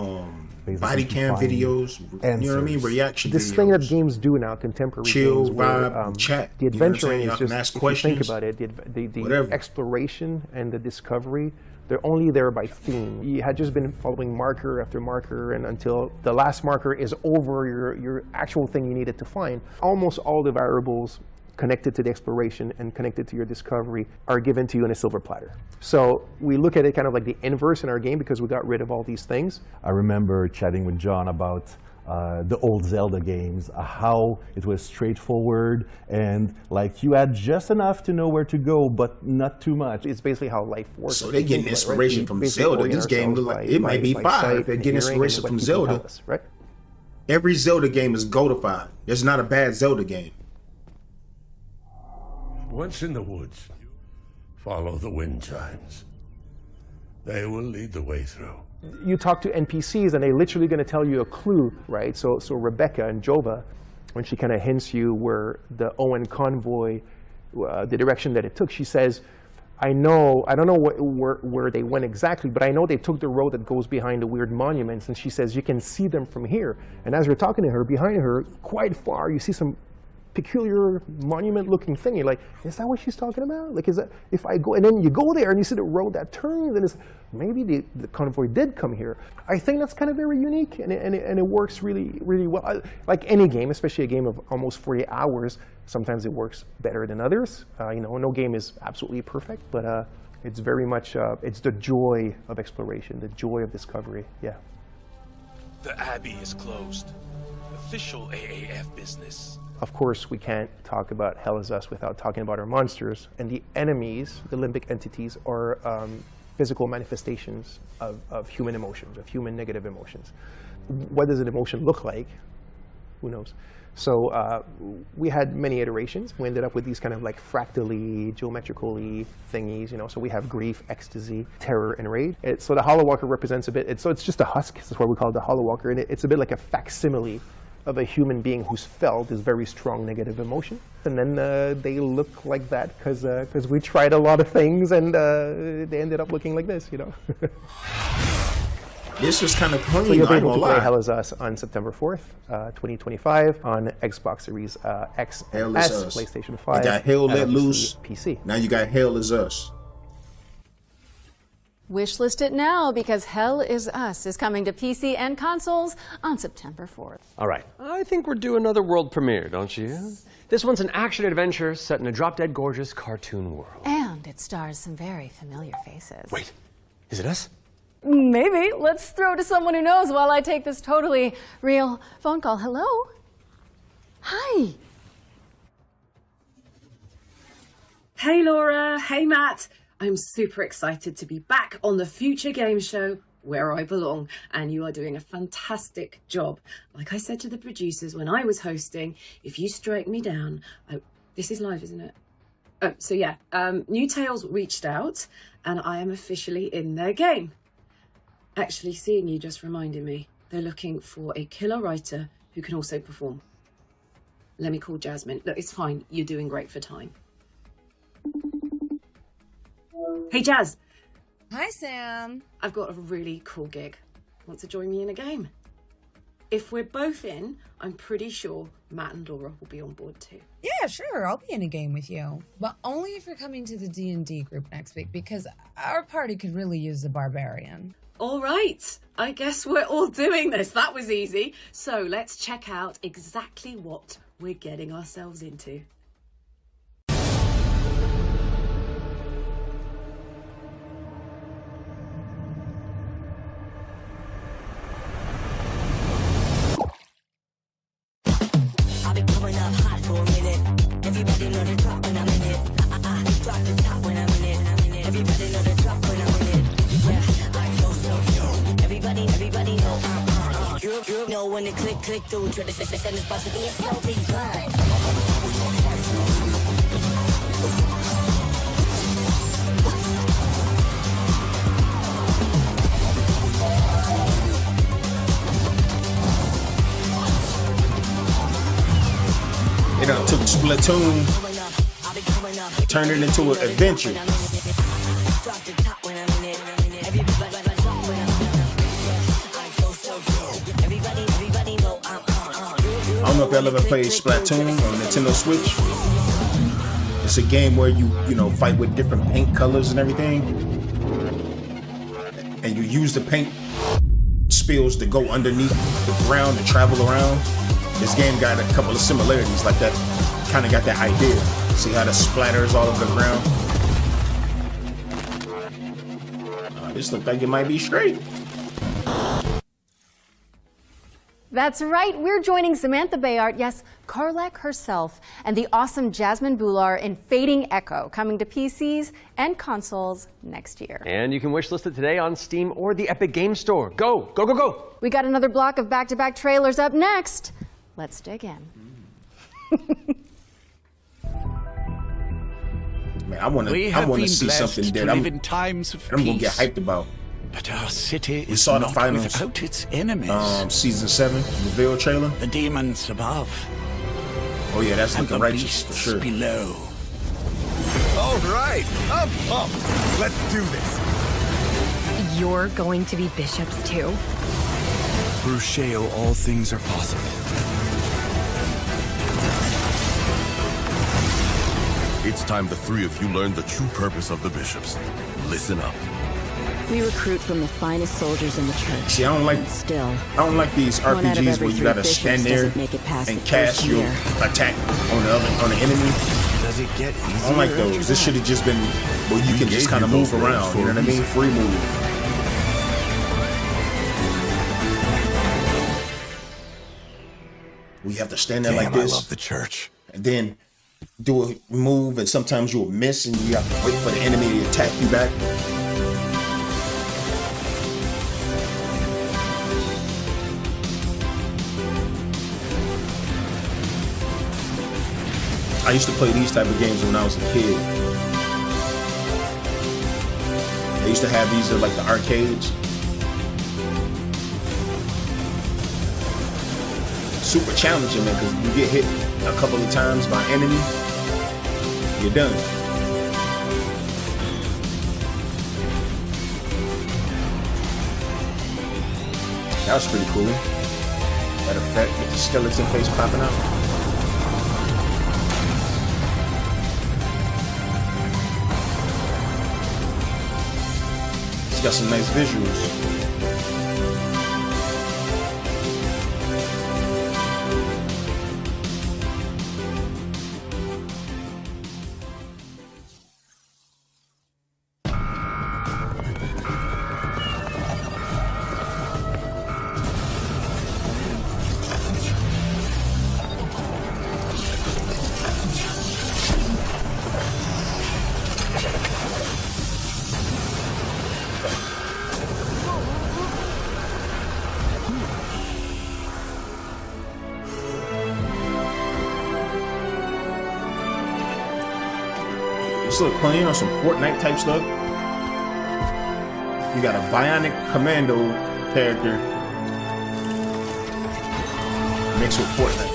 Body cam videos. You know what I mean? Reaction This videos. thing that games do now, contemporary Chill, games, where, vibe, chat. the You know what I'm adventuring saying? is Y'all can just, ask if you questions, think about it, the whatever. exploration and the discovery, they're only there by theme. You had just been following marker after marker, and until the last marker is over your actual thing you needed to find. Almost all the variables connected to the exploration and connected to your discovery are given to you in a silver platter. So we look at it kind of like the inverse in our game because we got rid of all these things. I remember chatting with John about the old Zelda games, how it was straightforward and like you had just enough to know where to go, but not too much. It's basically how life works. So they're getting inspiration from Zelda. This game look like it might be fire. They're getting inspiration from Zelda. Right? Every Zelda game is goldified. There's not a bad Zelda game. Once in the woods, follow the wind chimes. They will lead the way through. You talk to NPCs and they're literally going to tell you a clue, right? So Rebecca and Jova, when she kind of hints you where the Owen convoy, the direction that it took, she says, I don't know where they went exactly, but I know they took the road that goes behind the weird monuments. And she says, you can see them from here. And as you're talking to her, behind her, quite far, you see some peculiar monument-looking thing. You're like, is that what she's talking about? Like, is that if I go and then you go there and you see the road that turns, and it's maybe the convoy did come here. I think that's kind of very unique, and it works really, really well. Like any game, especially a game of almost 40 hours, sometimes it works better than others. You know, no game is absolutely perfect, but it's very much it's the joy of exploration, the joy of discovery. Yeah. The Abbey is closed. Official AAF business. Of course, we can't talk about Hell Is Us without talking about our monsters. And the enemies, the limbic entities, are physical manifestations of human emotions, of human negative emotions. What does an emotion look like? Who knows? So we had many iterations. We ended up with these kind of like fractally, geometrically thingies, you know. So we have grief, ecstasy, terror, and rage. So the Hollow Walker represents a bit, so it's just a husk. That's why we call it the Hollow Walker. And it's a bit like a facsimile of a human being who's felt this very strong negative emotion. And then they look like that because we tried a lot of things and they ended up looking like this, you know. This is kind of clean, so you'll be I able ain't to gonna play lie. Hell Is Us on September 4th, 2025 on Xbox Series X and Hell Is S, Us. PlayStation 5, You got Hell and Let obviously Loose. PC. Now you got Hell Is Us. Wishlist it now because Hell Is Us is coming to PC and consoles on September 4th. All right, I think we're due another world premiere, don't you? This one's an action-adventure set in a drop-dead gorgeous cartoon world. And it stars some very familiar faces. Wait, is it us? Maybe. Let's throw to someone who knows while I take this totally real phone call. Hello? Hi. Hey Laura, hey Matt. I'm super excited to be back on the Future Game Show where I belong, and you are doing a fantastic job. Like I said to the producers when I was hosting, if you strike me down, this is live, isn't it? Oh, so yeah, New Tales reached out, and I am officially in their game. Actually, seeing you just reminded me, they're looking for a killer writer who can also perform. Let me call Jasmine. Look, it's fine. You're doing great for time. Hey, Jazz. Hi, Sam. I've got a really cool gig. Want to join me in a game? If we're both in, I'm pretty sure Matt and Laura will be on board too. Yeah, sure. I'll be in a game with you. But only if you're coming to the D&D group next week, because our party could really use a barbarian. All right. I guess we're all doing this. That was easy. So let's check out exactly what we're getting ourselves into. I've been coming up hot for a minute. Everybody know the drop when I'm in it. Drop the top when I'm in it. Everybody know the drop when I'm in it. Yeah, I know so. Everybody know. You know when it click through. Try to send this box to be a slow decline. They done took Splatoon, turned it into an adventure. I don't know if y'all ever played Splatoon on Nintendo Switch. It's a game where you fight with different paint colors and everything, and you use the paint spills to go underneath the ground and travel around. This game got a couple of similarities like that. Kind of got that idea. See how the splatters all over the ground? This looks like it might be straight. That's right, we're joining Samantha Bayard, yes, Karlach herself, and the awesome Jasmine Bhullar in Fading Echo, coming to PCs and consoles next year. And you can wishlist it today on Steam or the Epic Games Store. Go, go, go, go! We got another block of back-to-back trailers up next. Let's dig in. Man, I want to see something that I'm gonna get hyped about. But our city We is saw the not finals. without its enemies. Season 7 reveal trailer. The demons above. Oh yeah, that's and looking the righteous for beasts sure. below. All right, I'm pumped. Let's do this. You're going to be bishops too? Through Sheo, all things are possible. It's time the three of you learn the true purpose of the bishops. Listen up. We recruit from the finest soldiers in the church. See, I don't like these one out of RPGs every where you 3 gotta bishops stand there doesn't make it past and the cast first your year. attack on the enemy. Does it get easier? I don't like those. This should have just been where you can just kind of move around. You know what I mean? Free move. We have to stand there like this. I love the church. And then do a move, and sometimes you'll miss, and you have to wait for the enemy to attack you back. I used to play these type of games when I was a kid. They used to have these at like the arcades. Super challenging, man, because you get hit a couple of times by an enemy, you're done. That was pretty cool. That effect with the skeleton face popping out. It's got some nice visuals. This look playing on some Fortnite type stuff. You got a Bionic Commando character mixed with Fortnite.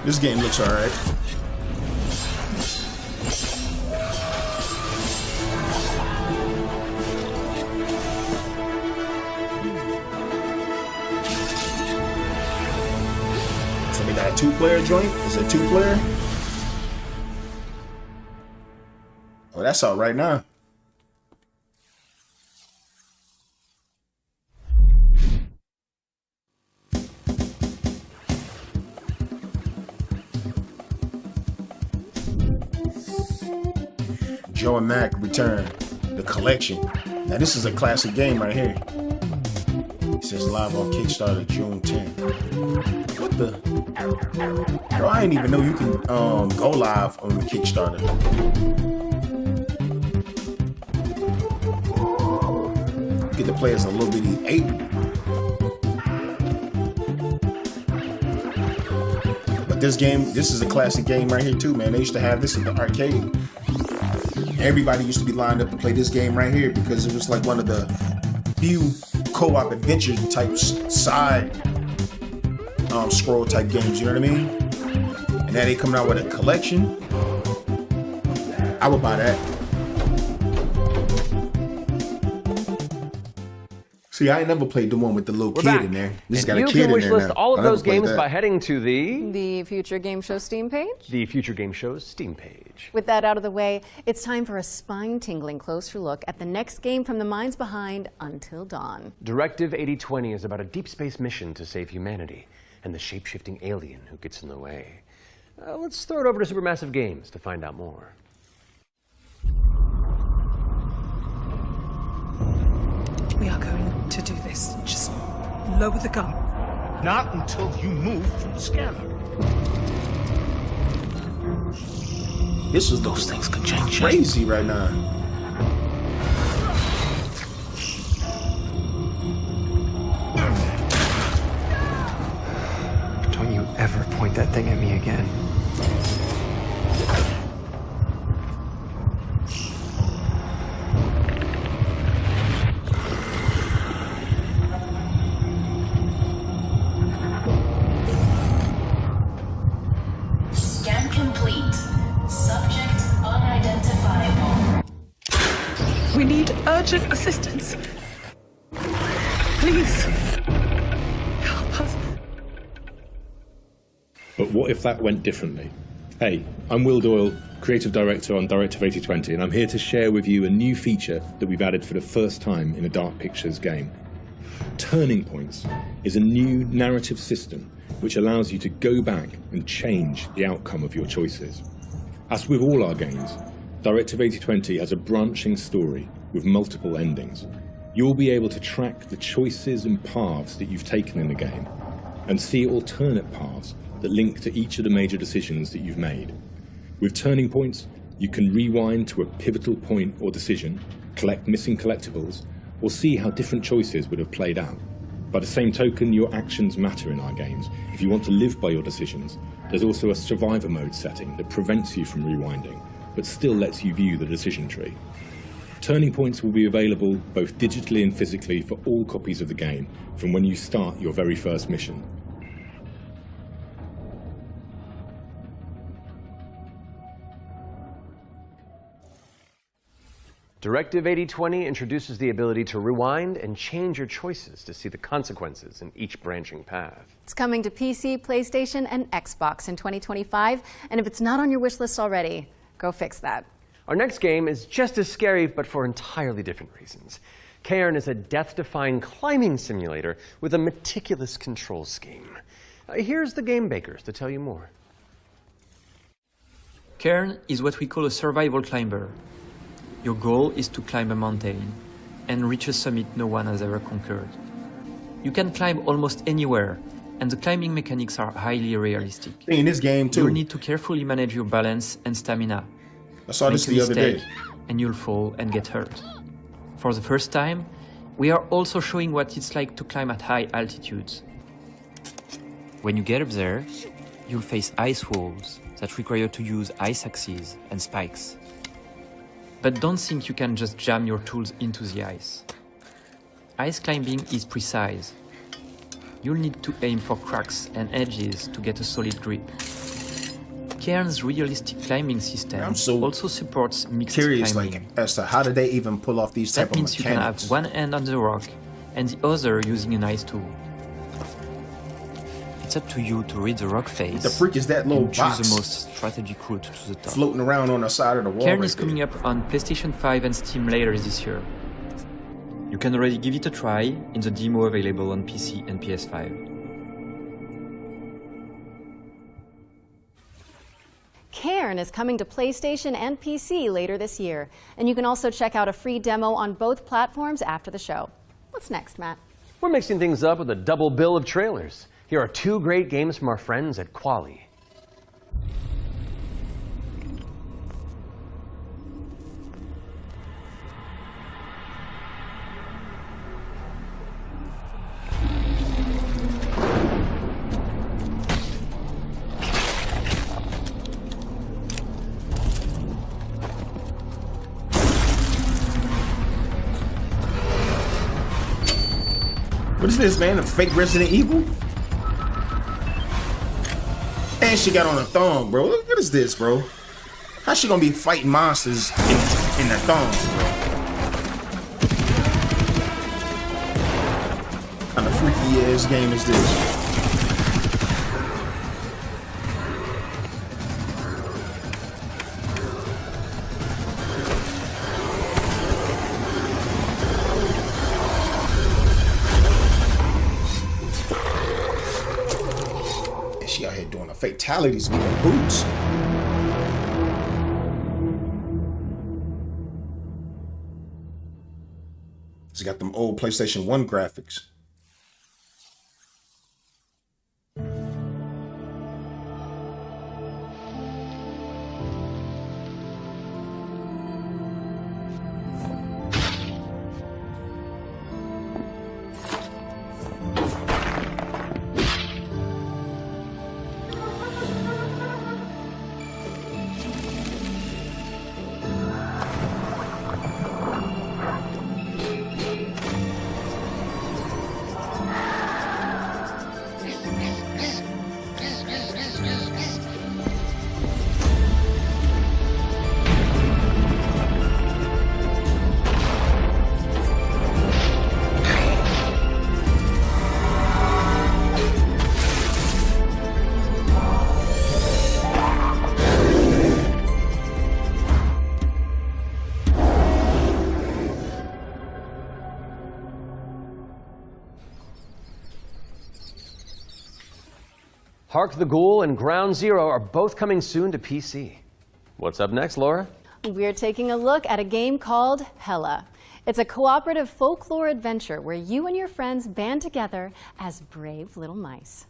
This game looks alright. So we got a two-player joint? Is it two-player? Oh, that's all right now. Joe and Mac Return, the collection. Now this is a classic game right here. It says live on Kickstarter June 10th. What the? Bro, I didn't even know you can go live on the Kickstarter. You get to play as a little bitty ape. But this game, this is a classic game right here too, man. They used to have this in the arcade. Everybody used to be lined up to play this game right here because it was like one of the few co-op adventure type side scroll type games, you know what I mean? And now they coming out with a collection. I would buy that. See, I ain't never played the one with the little kid in there. This got a kid in there. You can wishlist all of those games by heading to the Future Game Show Steam page. The Future Game Show's Steam page. With that out of the way, it's time for a spine-tingling closer look at the next game from the minds behind Until Dawn. Directive 8020 is about a deep space mission to save humanity and the shape-shifting alien who gets in the way. Let's throw it over to Supermassive Games to find out more. We are going to do this. Just lower the gun. Not until you move from the scanner. This is those things could change. Crazy right now. Don't you ever point that thing at me again. Scan complete. Subject unidentifiable. We need urgent assistance. Please. Help us. But what if that went differently? Hey, I'm Will Doyle, Creative Director on Directive 8020, and I'm here to share with you a new feature that we've added for the first time in a Dark Pictures game. Turning Points is a new narrative system which allows you to go back and change the outcome of your choices. As with all our games, Directive 8020 has a branching story with multiple endings. You'll be able to track the choices and paths that you've taken in the game and see alternate paths that link to each of the major decisions that you've made. With Turning Points, you can rewind to a pivotal point or decision, collect missing collectibles, or see how different choices would have played out. By the same token, your actions matter in our games. If you want to live by your decisions, there's also a survivor mode setting that prevents you from rewinding, but still lets you view the decision tree. Turning Points will be available both digitally and physically for all copies of the game from when you start your very first mission. Directive 8020 introduces the ability to rewind and change your choices to see the consequences in each branching path. It's coming to PC, PlayStation, and Xbox in 2025, and if it's not on your wish list already, go fix that. Our next game is just as scary, but for entirely different reasons. Cairn is a death-defying climbing simulator with a meticulous control scheme. Here's the game bakers to tell you more. Cairn is what we call a survival climber. Your goal is to climb a mountain and reach a summit no one has ever conquered. You can climb almost anywhere, and the climbing mechanics are highly realistic. In this game too. You'll need to carefully manage your balance and stamina. I saw this the other day. And you'll fall and get hurt. For the first time, we are also showing what it's like to climb at high altitudes. When you get up there, you'll face ice walls that require you to use ice axes and spikes. But don't think you can just jam your tools into the ice. Ice climbing is precise. You'll need to aim for cracks and edges to get a solid grip. Cairn's realistic climbing system also supports mixed Curious, climbing. like, as to how did they even pull off these type That of means you can mechanics? have one hand on the rock and the other using an ice tool. It's up to you to read the rock face The freak is that little and choose box the most strategic route to the top. floating around on the side of the wall. Cairn right is coming up on PlayStation 5 and Steam later this year. You can already give it a try in the demo available on PC and PS5. Cairn is coming to PlayStation and PC later this year. And you can also check out a free demo on both platforms after the show. What's next, Matt? We're mixing things up with a double bill of trailers. Here are two great games from our friends at Quali. What is this, man? A fake Resident Evil? And she got on a thong, bro. What is this, bro? How's she gonna be fighting monsters in a thong, bro? What kind of freaky ass game is this? She out here doing the fatalities with her boots. She's got them old PlayStation 1 graphics. Hark the Ghoul and Ground Zero are both coming soon to PC. What's up next, Laura? We're taking a look at a game called Hella. It's a cooperative folklore adventure where you and your friends band together as brave little mice.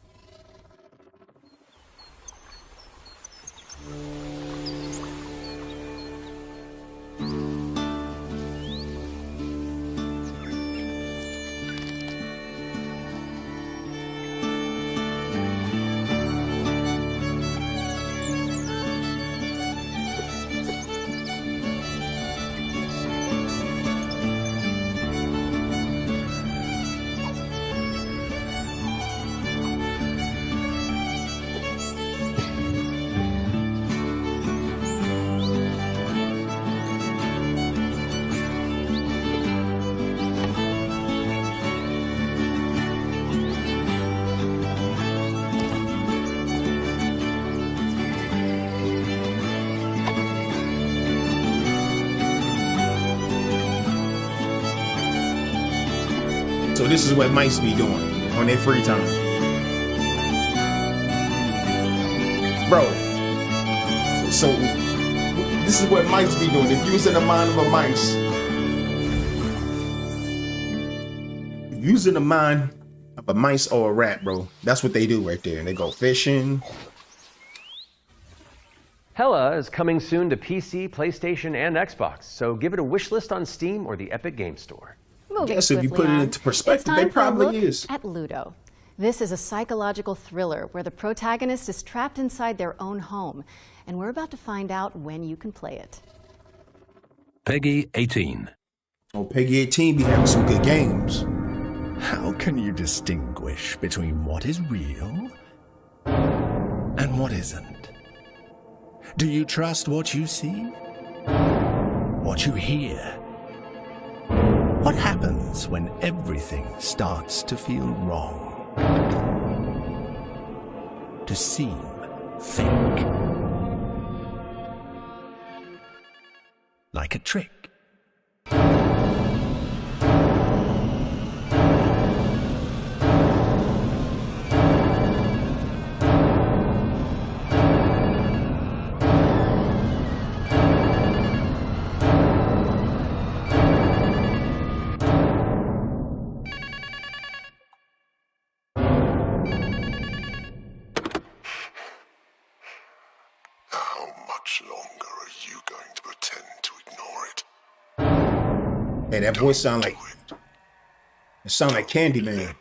So this is what mice be doing on their free time. Bro, so this is what mice be doing. If using the mind of a mice. Using the mind of a mice or a rat, bro. That's what they do right there. And they go fishing. Hella is coming soon to PC, PlayStation, and Xbox, so give it a wish list on Steam or the Epic Game Store. Moving Yes, if you swiftly put it on, into perspective, it's time they for a probably look is. At Ludo. This is a psychological thriller where the protagonist is trapped inside their own home, and we're about to find out when you can play it. Peggy 18. Oh, Peggy 18 be having some good games. How can you distinguish between what is real and what isn't? Do you trust what you see? What you hear? What happens when everything starts to feel wrong? To seem fake? Like a trick? How much longer are you going to pretend to ignore it? Hey, that voice sound like it sound like Candyman.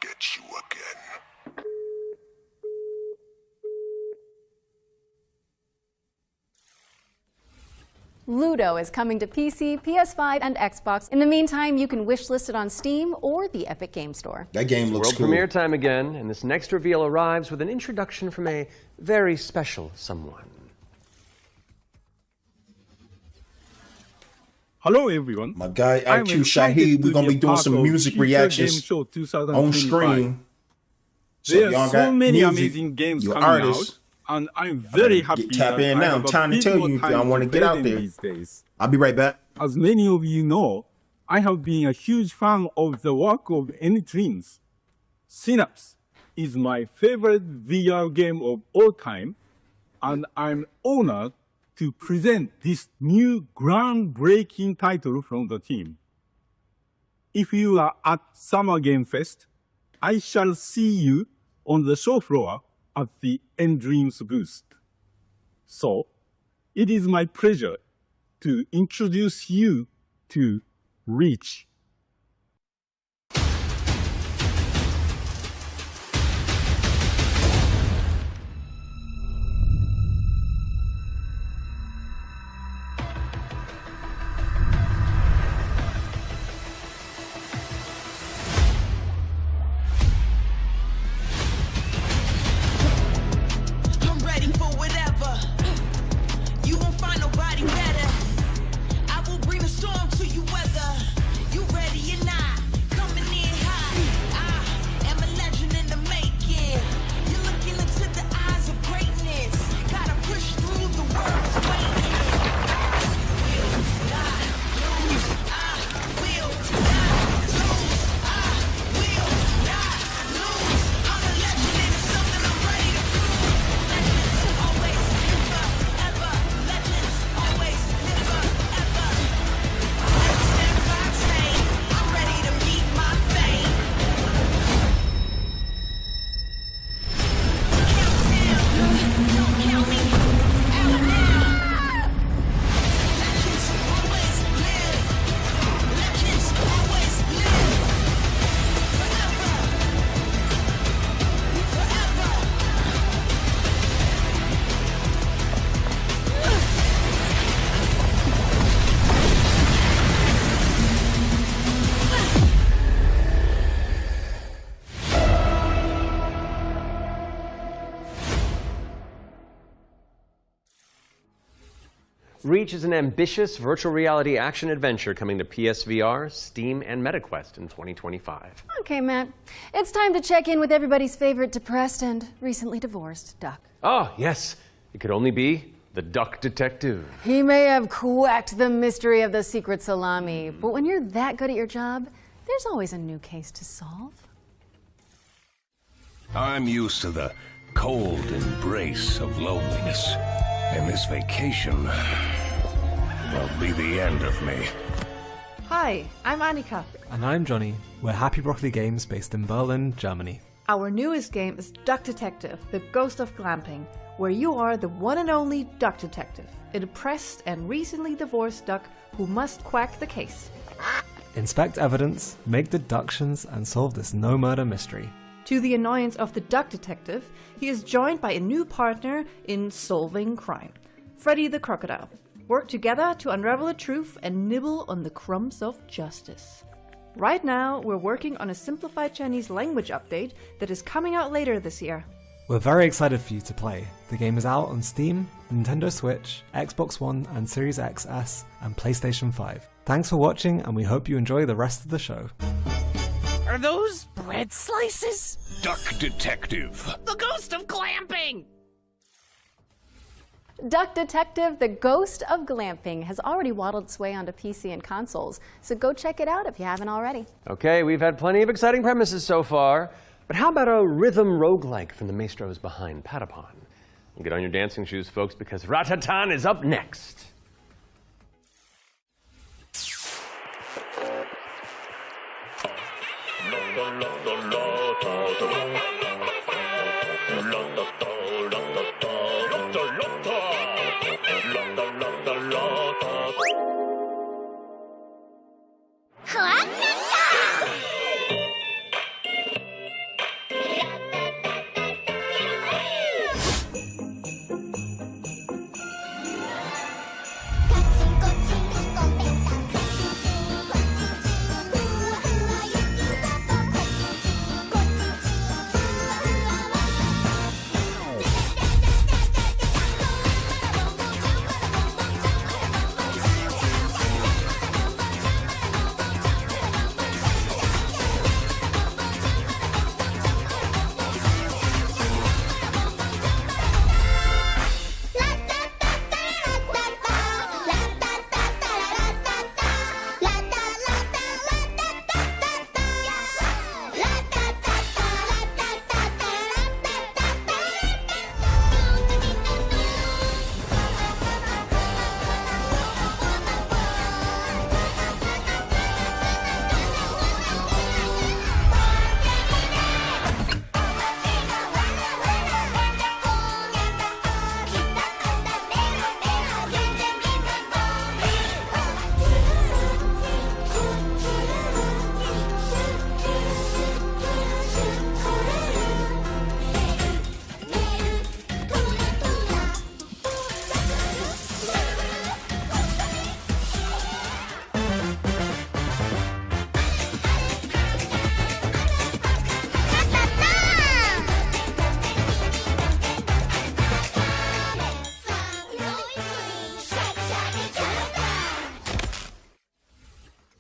Get you again. Ludo is coming to PC, PS5, and Xbox. In the meantime, you can wishlist it on Steam or the Epic Game Store. That game looks World cool. premiere time again, and this next reveal arrives with an introduction from a very special someone. Hello everyone. My guy I'm IQ excited Shaheed, we're to gonna be be doing part some of music Future reactions Game Show on 2025. stream. So There if y'all are so got many music, amazing games you're coming artists, out, and I'm very happy tap that in I now. have I'm a trying to bit tell more you if time y'all want to get play out them there. these days. I'll be right back. As many of you know, I have been a huge fan of the work of Anytwins. Synapse is my favorite VR game of all time, and I'm honored to present this new groundbreaking title from the team. If you are at Summer Game Fest, I shall see you on the show floor at the Endreams booth. So, it is my pleasure to introduce you to Reach. I'm ready for whatever. You won't find nobody better. I will bring a storm to you weather. You ready or not? Coming in hot. I am a legend in the making. You're looking into the eyes of greatness. Gotta push through the world's waiting. Reach is an ambitious virtual reality action adventure coming to PSVR, Steam, and MetaQuest in 2025. Okay, Matt. It's time to check in with everybody's favorite depressed and recently divorced duck. Oh, yes. It could only be the Duck Detective. He may have quacked the mystery of the secret salami, but when you're that good at your job, There's always a new case to solve. I'm used to the cold embrace of loneliness, and this vacation will be the end of me. Hi, I'm Annika. And I'm Johnny. We're Happy Broccoli Games based in Berlin, Germany. Our newest game is Duck Detective, the Ghost of Glamping, where you are the one and only duck detective, a depressed and recently divorced duck who must quack the case. Inspect evidence, make deductions, and solve this no-murder mystery. To the annoyance of the duck detective, he is joined by a new partner in solving crime, Freddy the Crocodile. Work together to unravel the truth and nibble on the crumbs of justice. Right now, we're working on a simplified Chinese language update that is coming out later this year. We're very excited for you to play. The game is out on Steam, Nintendo Switch, Xbox One and Series XS, and PlayStation 5. Thanks for watching, and we hope you enjoy the rest of the show. Are those bread slices? Duck Detective. The Ghost of Glamping! Duck Detective, the Ghost of Glamping has already waddled its way onto PC and consoles, so go check it out if you haven't already. Okay, we've had plenty of exciting premises so far, but how about a rhythm roguelike from the maestros behind Patapon? Well, get on your dancing shoes, folks, because Ratatan is up next.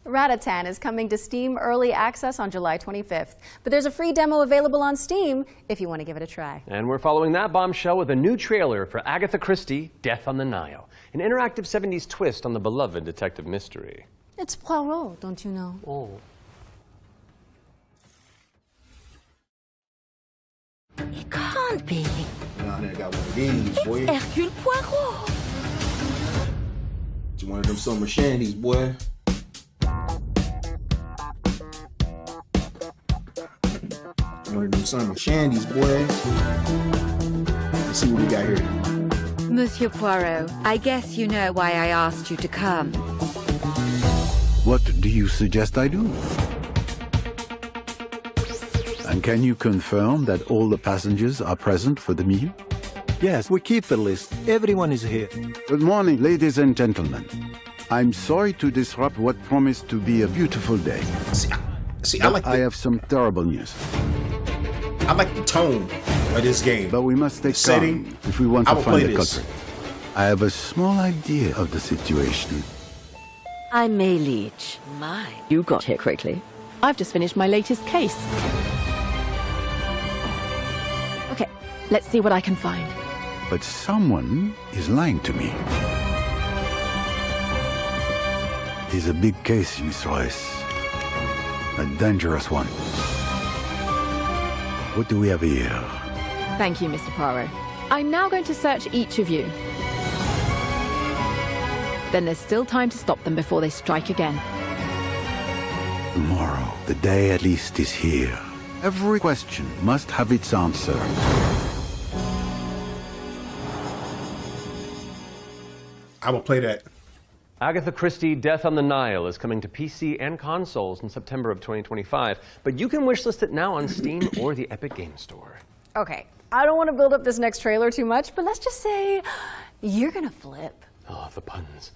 Ratatan is coming to Steam Early Access on July 25th, but there's a free demo available on Steam if you want to give it a try. And we're following that bombshell with a new trailer for Agatha Christie, Death on the Nile, an interactive 70s twist on the beloved detective mystery. It's Poirot, don't you know? Oh. It can't be. Nah, I got one of these, boy. It's Hercule Poirot. It's one of them summer shandies, boy. One of them summer shandies, boy. Let's see what we got here. Monsieur Poirot, I guess you know why I asked you to come. What do you suggest I do? And can you confirm that all the passengers are present for the meal? Yes, we keep the list. Everyone is here. Good morning, ladies and gentlemen. I'm sorry to disrupt what promised to be a beautiful day. I have some terrible news. I like the tone of this game. But we must stay calm if we want to find the culprit. I have a small idea of the situation. I'm May Leach. You got here quickly. I've just finished my latest case. Okay, let's see what I can find. But someone is lying to me. It is a big case, Miss Royce. a dangerous one. What do we have here? Thank you, Mr. Poirot. I'm now going to search each of you. Then there's still time to stop them before they strike again. Tomorrow, the day at least is here. Every question must have its answer. I will play that. Agatha Christie Death on the Nile is coming to PC and consoles in September of 2025, but you can wishlist it now on Steam or the Epic Games Store. Okay, I don't want to build up this next trailer too much, but let's just say you're gonna flip. Oh, the puns.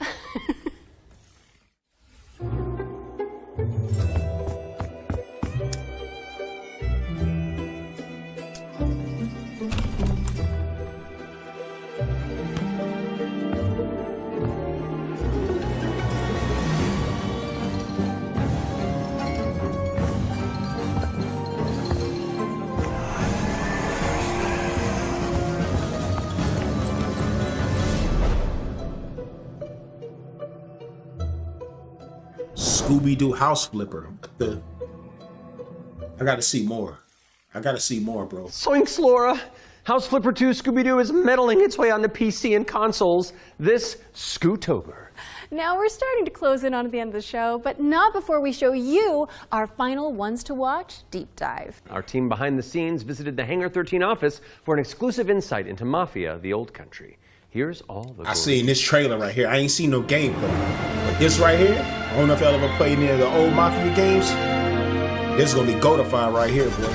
Scooby-Doo House Flipper. I gotta see more. I gotta see more, bro. Zoinks, Laura! House Flipper 2 Scooby-Doo is meddling its way onto PC and consoles this Scootober. Now we're starting to close in on the end of the show, but not before we show you our final ones to watch deep dive. Our team behind the scenes visited the Hangar 13 office for an exclusive insight into Mafia: The Old Country. Here's all the I seen this trailer right here. I ain't seen no gameplay. But this right here, I don't know if y'all ever played any of the old Mafia games. This is gonna be Goatified right here, boy.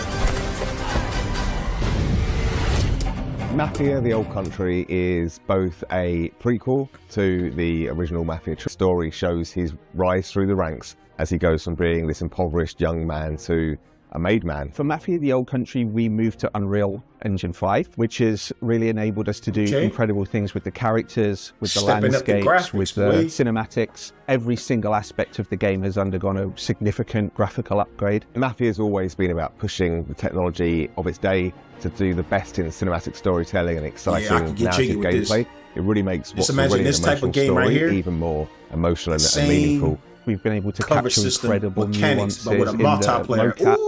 Mafia: The Old Country is both a prequel to the original Mafia. The story shows his rise through the ranks as he goes from being this impoverished young man to a made man. For Mafia: The Old Country, we moved to Unreal Engine 5, which has really enabled us to do incredible things with the characters, with the landscapes, with the cinematics. Every single aspect of the game has undergone a significant graphical upgrade. Mafia has always been about pushing the technology of its day to do the best in cinematic storytelling and exciting narrative gameplay. It really makes what's already an emotional story even more emotional and meaningful. We've been able to capture incredible nuances in the mocap,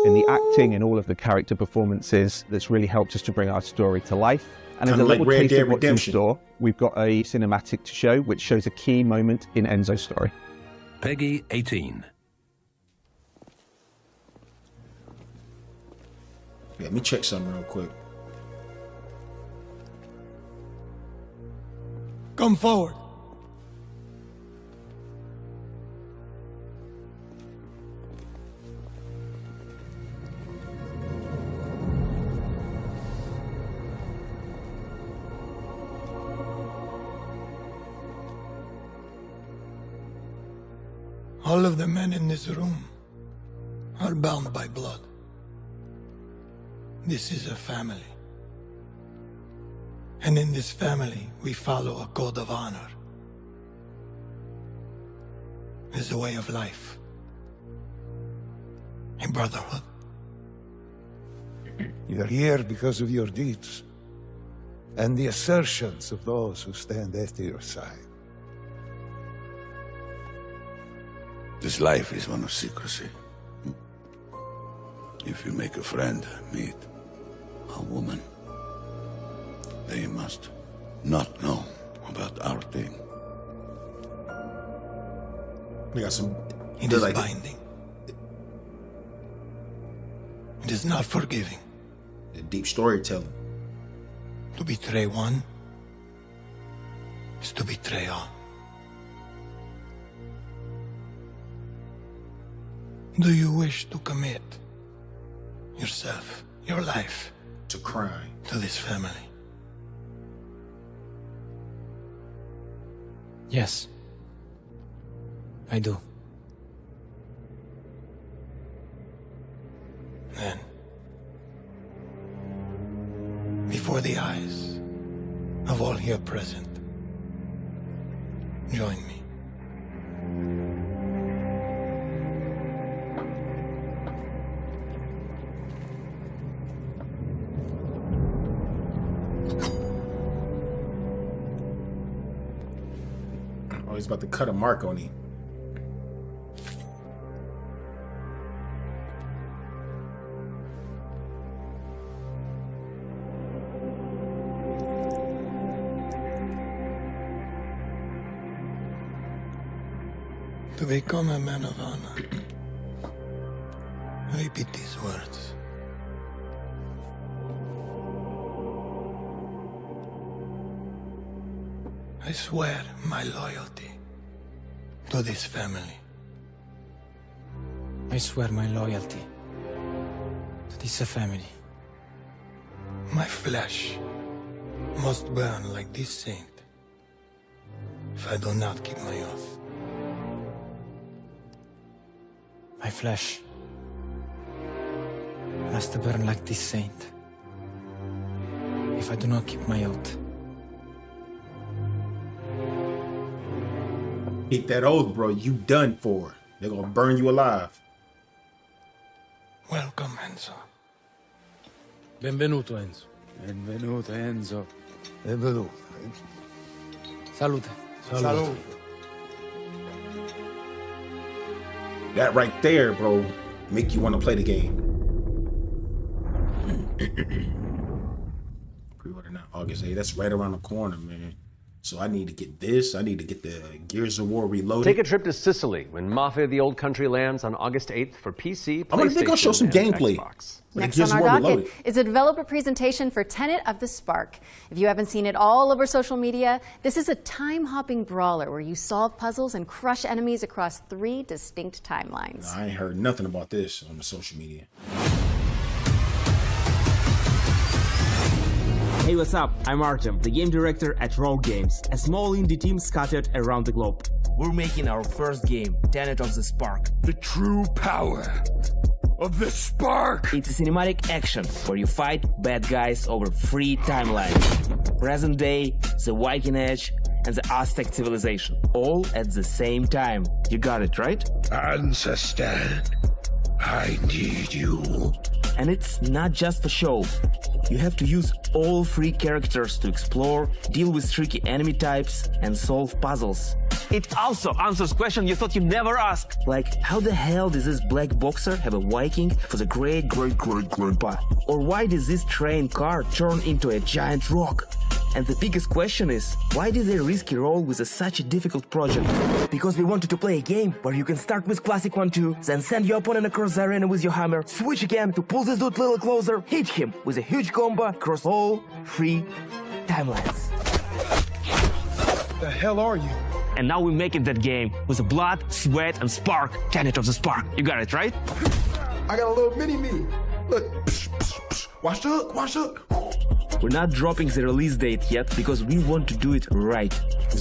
in the acting, in all of the character performances. That's really helped us to bring our story to life. And as a little taste of what's in store, we've got a cinematic to show, which shows a key moment in Enzo's story. Peggy 18. Yeah, let me check something real quick. Come forward. All of the men in this room are bound by blood. This is a family. And in this family, we follow a code of honor. It's a way of life. A brotherhood. You're here because of your deeds and the assertions of those who stand at your side. This life is one of secrecy. If you make a friend, meet a woman, they must not know about our thing. We got some. It is binding. It is not forgiving. The deep storytelling. To betray one is to betray all. Do you wish to commit yourself, your life, to crime, to this family? Yes, I do. Then, before the eyes of all here present, join me. Oh, he's about to cut a mark on him. To become a man of honor, repeat these words. I swear my loyalty to this family. I swear my loyalty to this family. My flesh must burn like this saint if I do not keep my oath. My flesh must burn like this saint if I do not keep my oath. Keep that oath, bro. You done for. They're gonna burn you alive. Welcome, Enzo. Benvenuto, Enzo. Benvenuto, Enzo. Benvenuto. Salute. Salute. That right there, bro, make you want to play the game. Pre-order now, August 8th. That's right around the corner, man. So I need to get this. I need to get the Gears of War Reloaded. Take a trip to Sicily when Mafia: The Old Country lands on August 8th for PC, I'm gonna think I'll show some PlayStation, and gameplay. Xbox. Next on our docket is a developer presentation for Tenet of the Spark. If you haven't seen it all over social media, this is a time-hopping brawler where you solve puzzles and crush enemies across 3 distinct timelines. I ain't heard nothing about this on the social media. Hey, what's up? I'm Artem, the game director at Rogue Games, a small indie team scattered around the globe. We're making our first game, Tenet of the Spark. The true power of the Spark! It's a cinematic action where you fight bad guys over 3 timelines. Present day, the Viking Age, and the Aztec civilization. All at the same time. You got it, right? Ancestor, I need you. And it's not just for show. You have to use all 3 characters to explore, deal with tricky enemy types, and solve puzzles. It also answers questions you thought you'd never ask. Like, how the hell does this black boxer have a Viking for the great-great-great-grandpa? Or why does this train car turn into a giant rock? And the biggest question is, why did they risk a role with such a difficult project? Because we wanted to play a game where you can start with classic 1-2, then send your opponent across the arena with your hammer, switch again to pull this dude a little closer, hit him with a huge combo across all 3 timelines. The hell are you? And now we're making that game with the blood, sweat, and spark. Tenet of the Spark. You got it, right? I got a little mini-me. Look. Watch the hook, watch the hook. We're not dropping the release date yet because we want to do it right.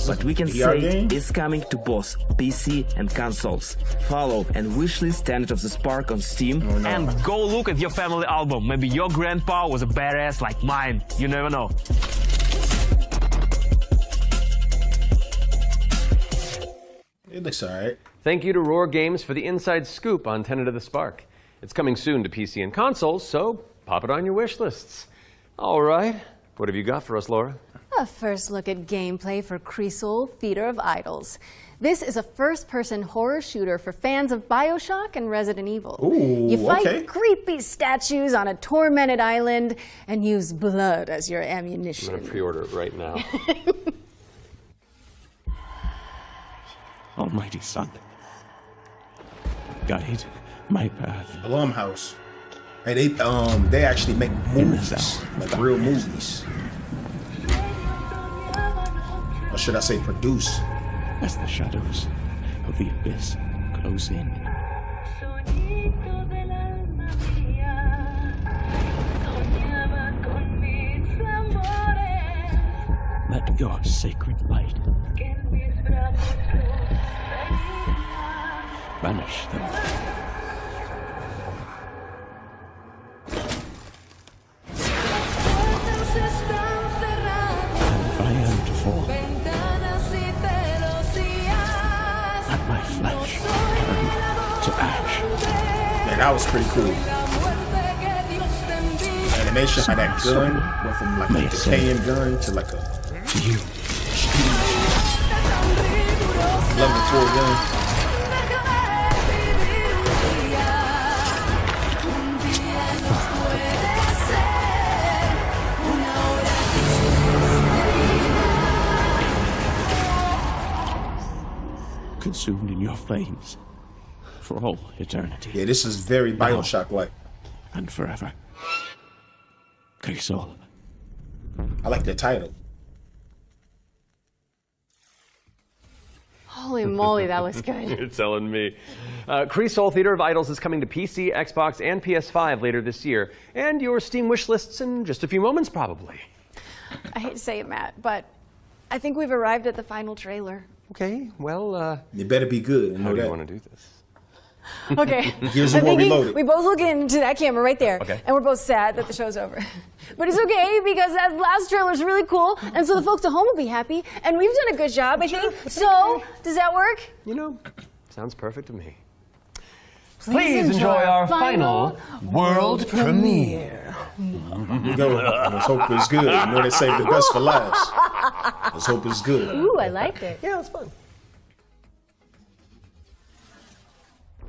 But we can VR say game? it's coming to both PC and consoles. Follow and wishlist Tenet of the Spark on Steam. Oh, no. And go look at your family album. Maybe your grandpa was a badass like mine. You never know. It looks alright. Thank you to Roar Games for the inside scoop on Tenet of the Spark. It's coming soon to PC and consoles, so pop it on your wish lists. All right, what have you got for us, Laura? A first look at gameplay for Creasol, Feeder of Idols. This is a first-person horror shooter for fans of BioShock and Resident Evil. Ooh, you fight okay. creepy statues on a tormented island and use blood as your ammunition. I'm gonna pre-order it right now. Almighty Son, guide my path. Blumhouse. Hey, they actually make movies, like real movies. Or should I say produce? As the shadows of the abyss close in. Let your sacred light banish them. And if I am to fall, let my flesh turn to ash. Man, that was pretty cool. Animation, how that gun went from like a decaying gun to like a level 4 gun. consumed in your flames for all eternity. Yeah, this is very Bioshock-like. And forever. Crisol. I like the title. Holy moly, that looks good. You're telling me. Crisol Theater of Idols is coming to PC, Xbox, and PS5 later this year, and your Steam wish lists in just a few moments, probably. I hate to say it, Matt, but I think we've arrived at the final trailer. Okay, well, it better be good. How do you want to do this? Okay. Gears I'm of War thinking Reloaded. we both look into that camera right there, Okay. and we're both sad that the show's over. But it's okay because that last trailer is really cool, and so the folks at home will be happy, and we've done a good job, I think. So, does that work? You know, sounds perfect to me. Please enjoy our final world premiere. Here we go. Let's hope it's good. You know they saved the best for last. Let's hope it's good. Ooh, I liked it. Yeah, it's fun.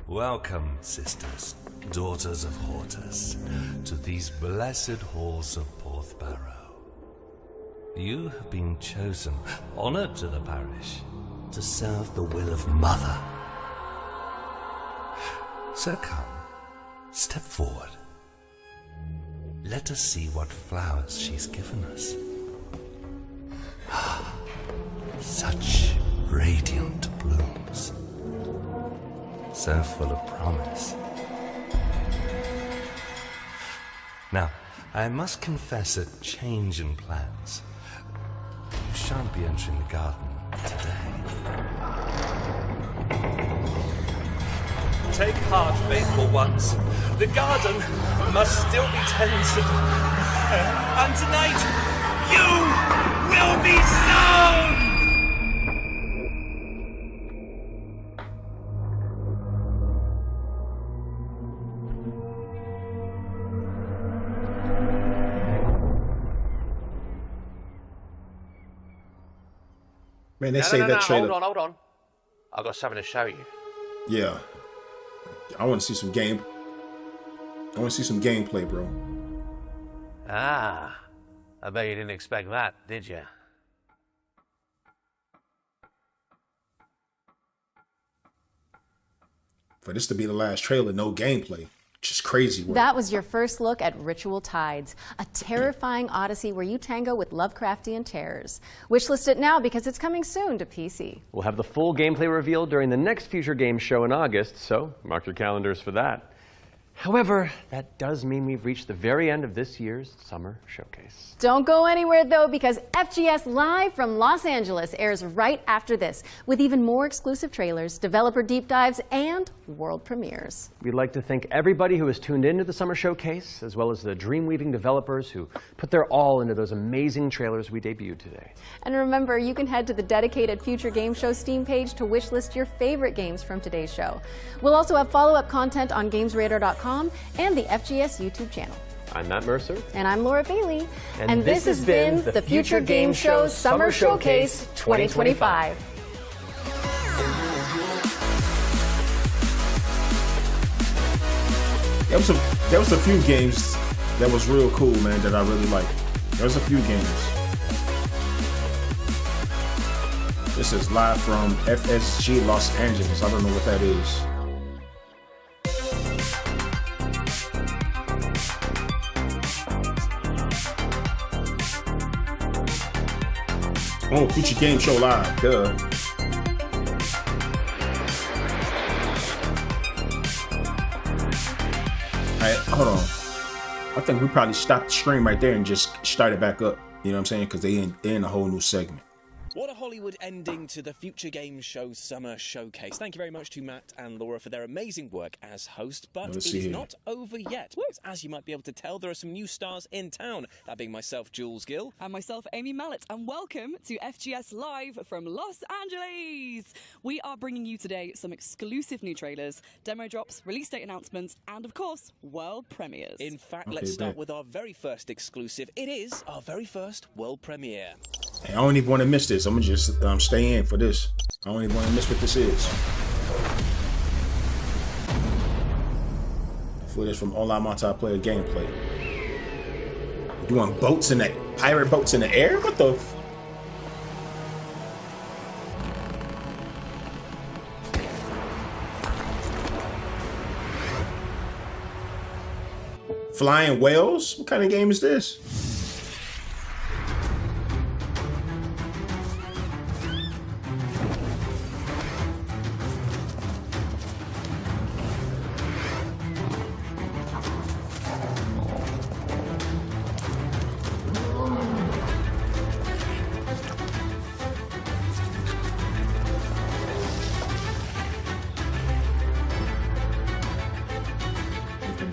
Welcome, sisters, daughters of Hortus, to these blessed halls of Porthbarrow. You have been chosen, honored to the parish, to serve the will of Mother. So come, step forward. Let us see what flowers she's given us. Such radiant blooms. So full of promise. Now, I must confess a change in plans. You shan't be entering the garden today. Take heart, faithful ones. The garden must still be tended. And tonight, you will be sown! Man, they say that trailer. Hold on. I've got something to show you. Yeah. I want to see some game. I want to see some gameplay, bro. Ah, I bet you didn't expect that, did you? For this to be the last trailer, no gameplay. Just crazy work. That was your first look at Ritual Tides, a terrifying odyssey where you tango with Lovecraftian terrors. Wishlist it now because it's coming soon to PC. We'll have the full gameplay reveal during the next Future Games show in August, so mark your calendars for that. However, that does mean we've reached the very end of this year's Summer Showcase. Don't go anywhere though, because FGS Live from Los Angeles airs right after this, with even more exclusive trailers, developer deep dives, and world premieres. We'd like to thank everybody who has tuned into the Summer Showcase, as well as the Dreamweaving developers who put their all into those amazing trailers we debuted today. And remember, you can head to the dedicated Future Game Show Steam page to wishlist your favorite games from today's show. We'll also have follow-up content on GamesRadar.com and the FGS YouTube channel. I'm Matt Mercer. And I'm Laura Bailey. And this has been the Future Game Show Summer Showcase 2025. There was a few games that was real cool, man, that I really liked. There was a few games. This is live from FSG Los Angeles. I don't know what that is. Oh, Future Game Show Live, duh. Alright, hold on. I think we probably stopped the stream right there and just started back up. You know what I'm saying? Because they're in a whole new segment. What a Hollywood ending to the Future Games Show Summer Showcase. Thank you very much to Matt and Laura for their amazing work as host, but it is not over yet. As you might be able to tell, there are some new stars in town, that being myself, Jules Gill. And myself, Amy Mallet, and welcome to FGS Live from Los Angeles. We are bringing you today some exclusive new trailers, demo drops, release date announcements, and of course, world premieres. In fact, let's start with our very first exclusive. It is our very first world premiere. Hey, I don't even want to miss this. I'm gonna just stay in for this. I don't even want to miss what this is. Footage from online multiplayer gameplay. Doing boats in the pirate boats in the air? What the? Flying whales? What kind of game is this?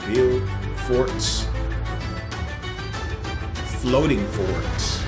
Build forts, floating forts.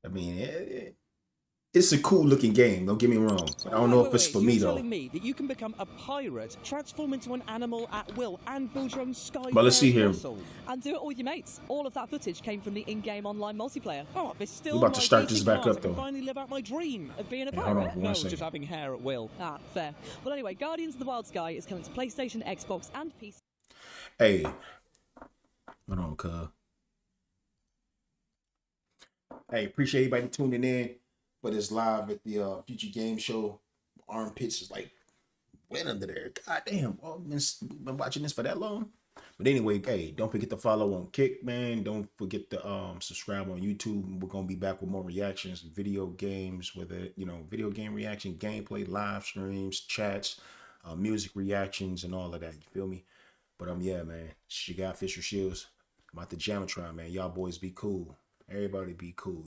I mean, it's a cool looking game. Don't get me wrong. But I don't know if it's for me though. You're telling me that you can become a pirate, transform into an animal at will, and build your own sky. But let's see here. And do it all with your mates. All of that footage came from the in-game online multiplayer. Oh, there's still. We're about to start this back up though. Finally live out my dream of being a Hey, pirate. hold on, No, one second. just having hair at will. Ah, fair. Well, anyway, Guardians of the Wild Sky is coming to PlayStation, Xbox, and PC. Hey, hold on, cuz. Hey, appreciate everybody tuning in for this live at the Future Game Show. Armpits is like wet under there. God damn, been watching this for that long. But anyway, hey, don't forget to follow on Kick, man. Don't forget to subscribe on YouTube. We're gonna be back with more reactions, video games, whether video game reaction, gameplay, live streams, chats, music reactions, and all of that. You feel me? But yeah, man, it's your guy Fisher Shields. I'm out the Jamatron, man. Y'all boys be cool. Everybody be cool.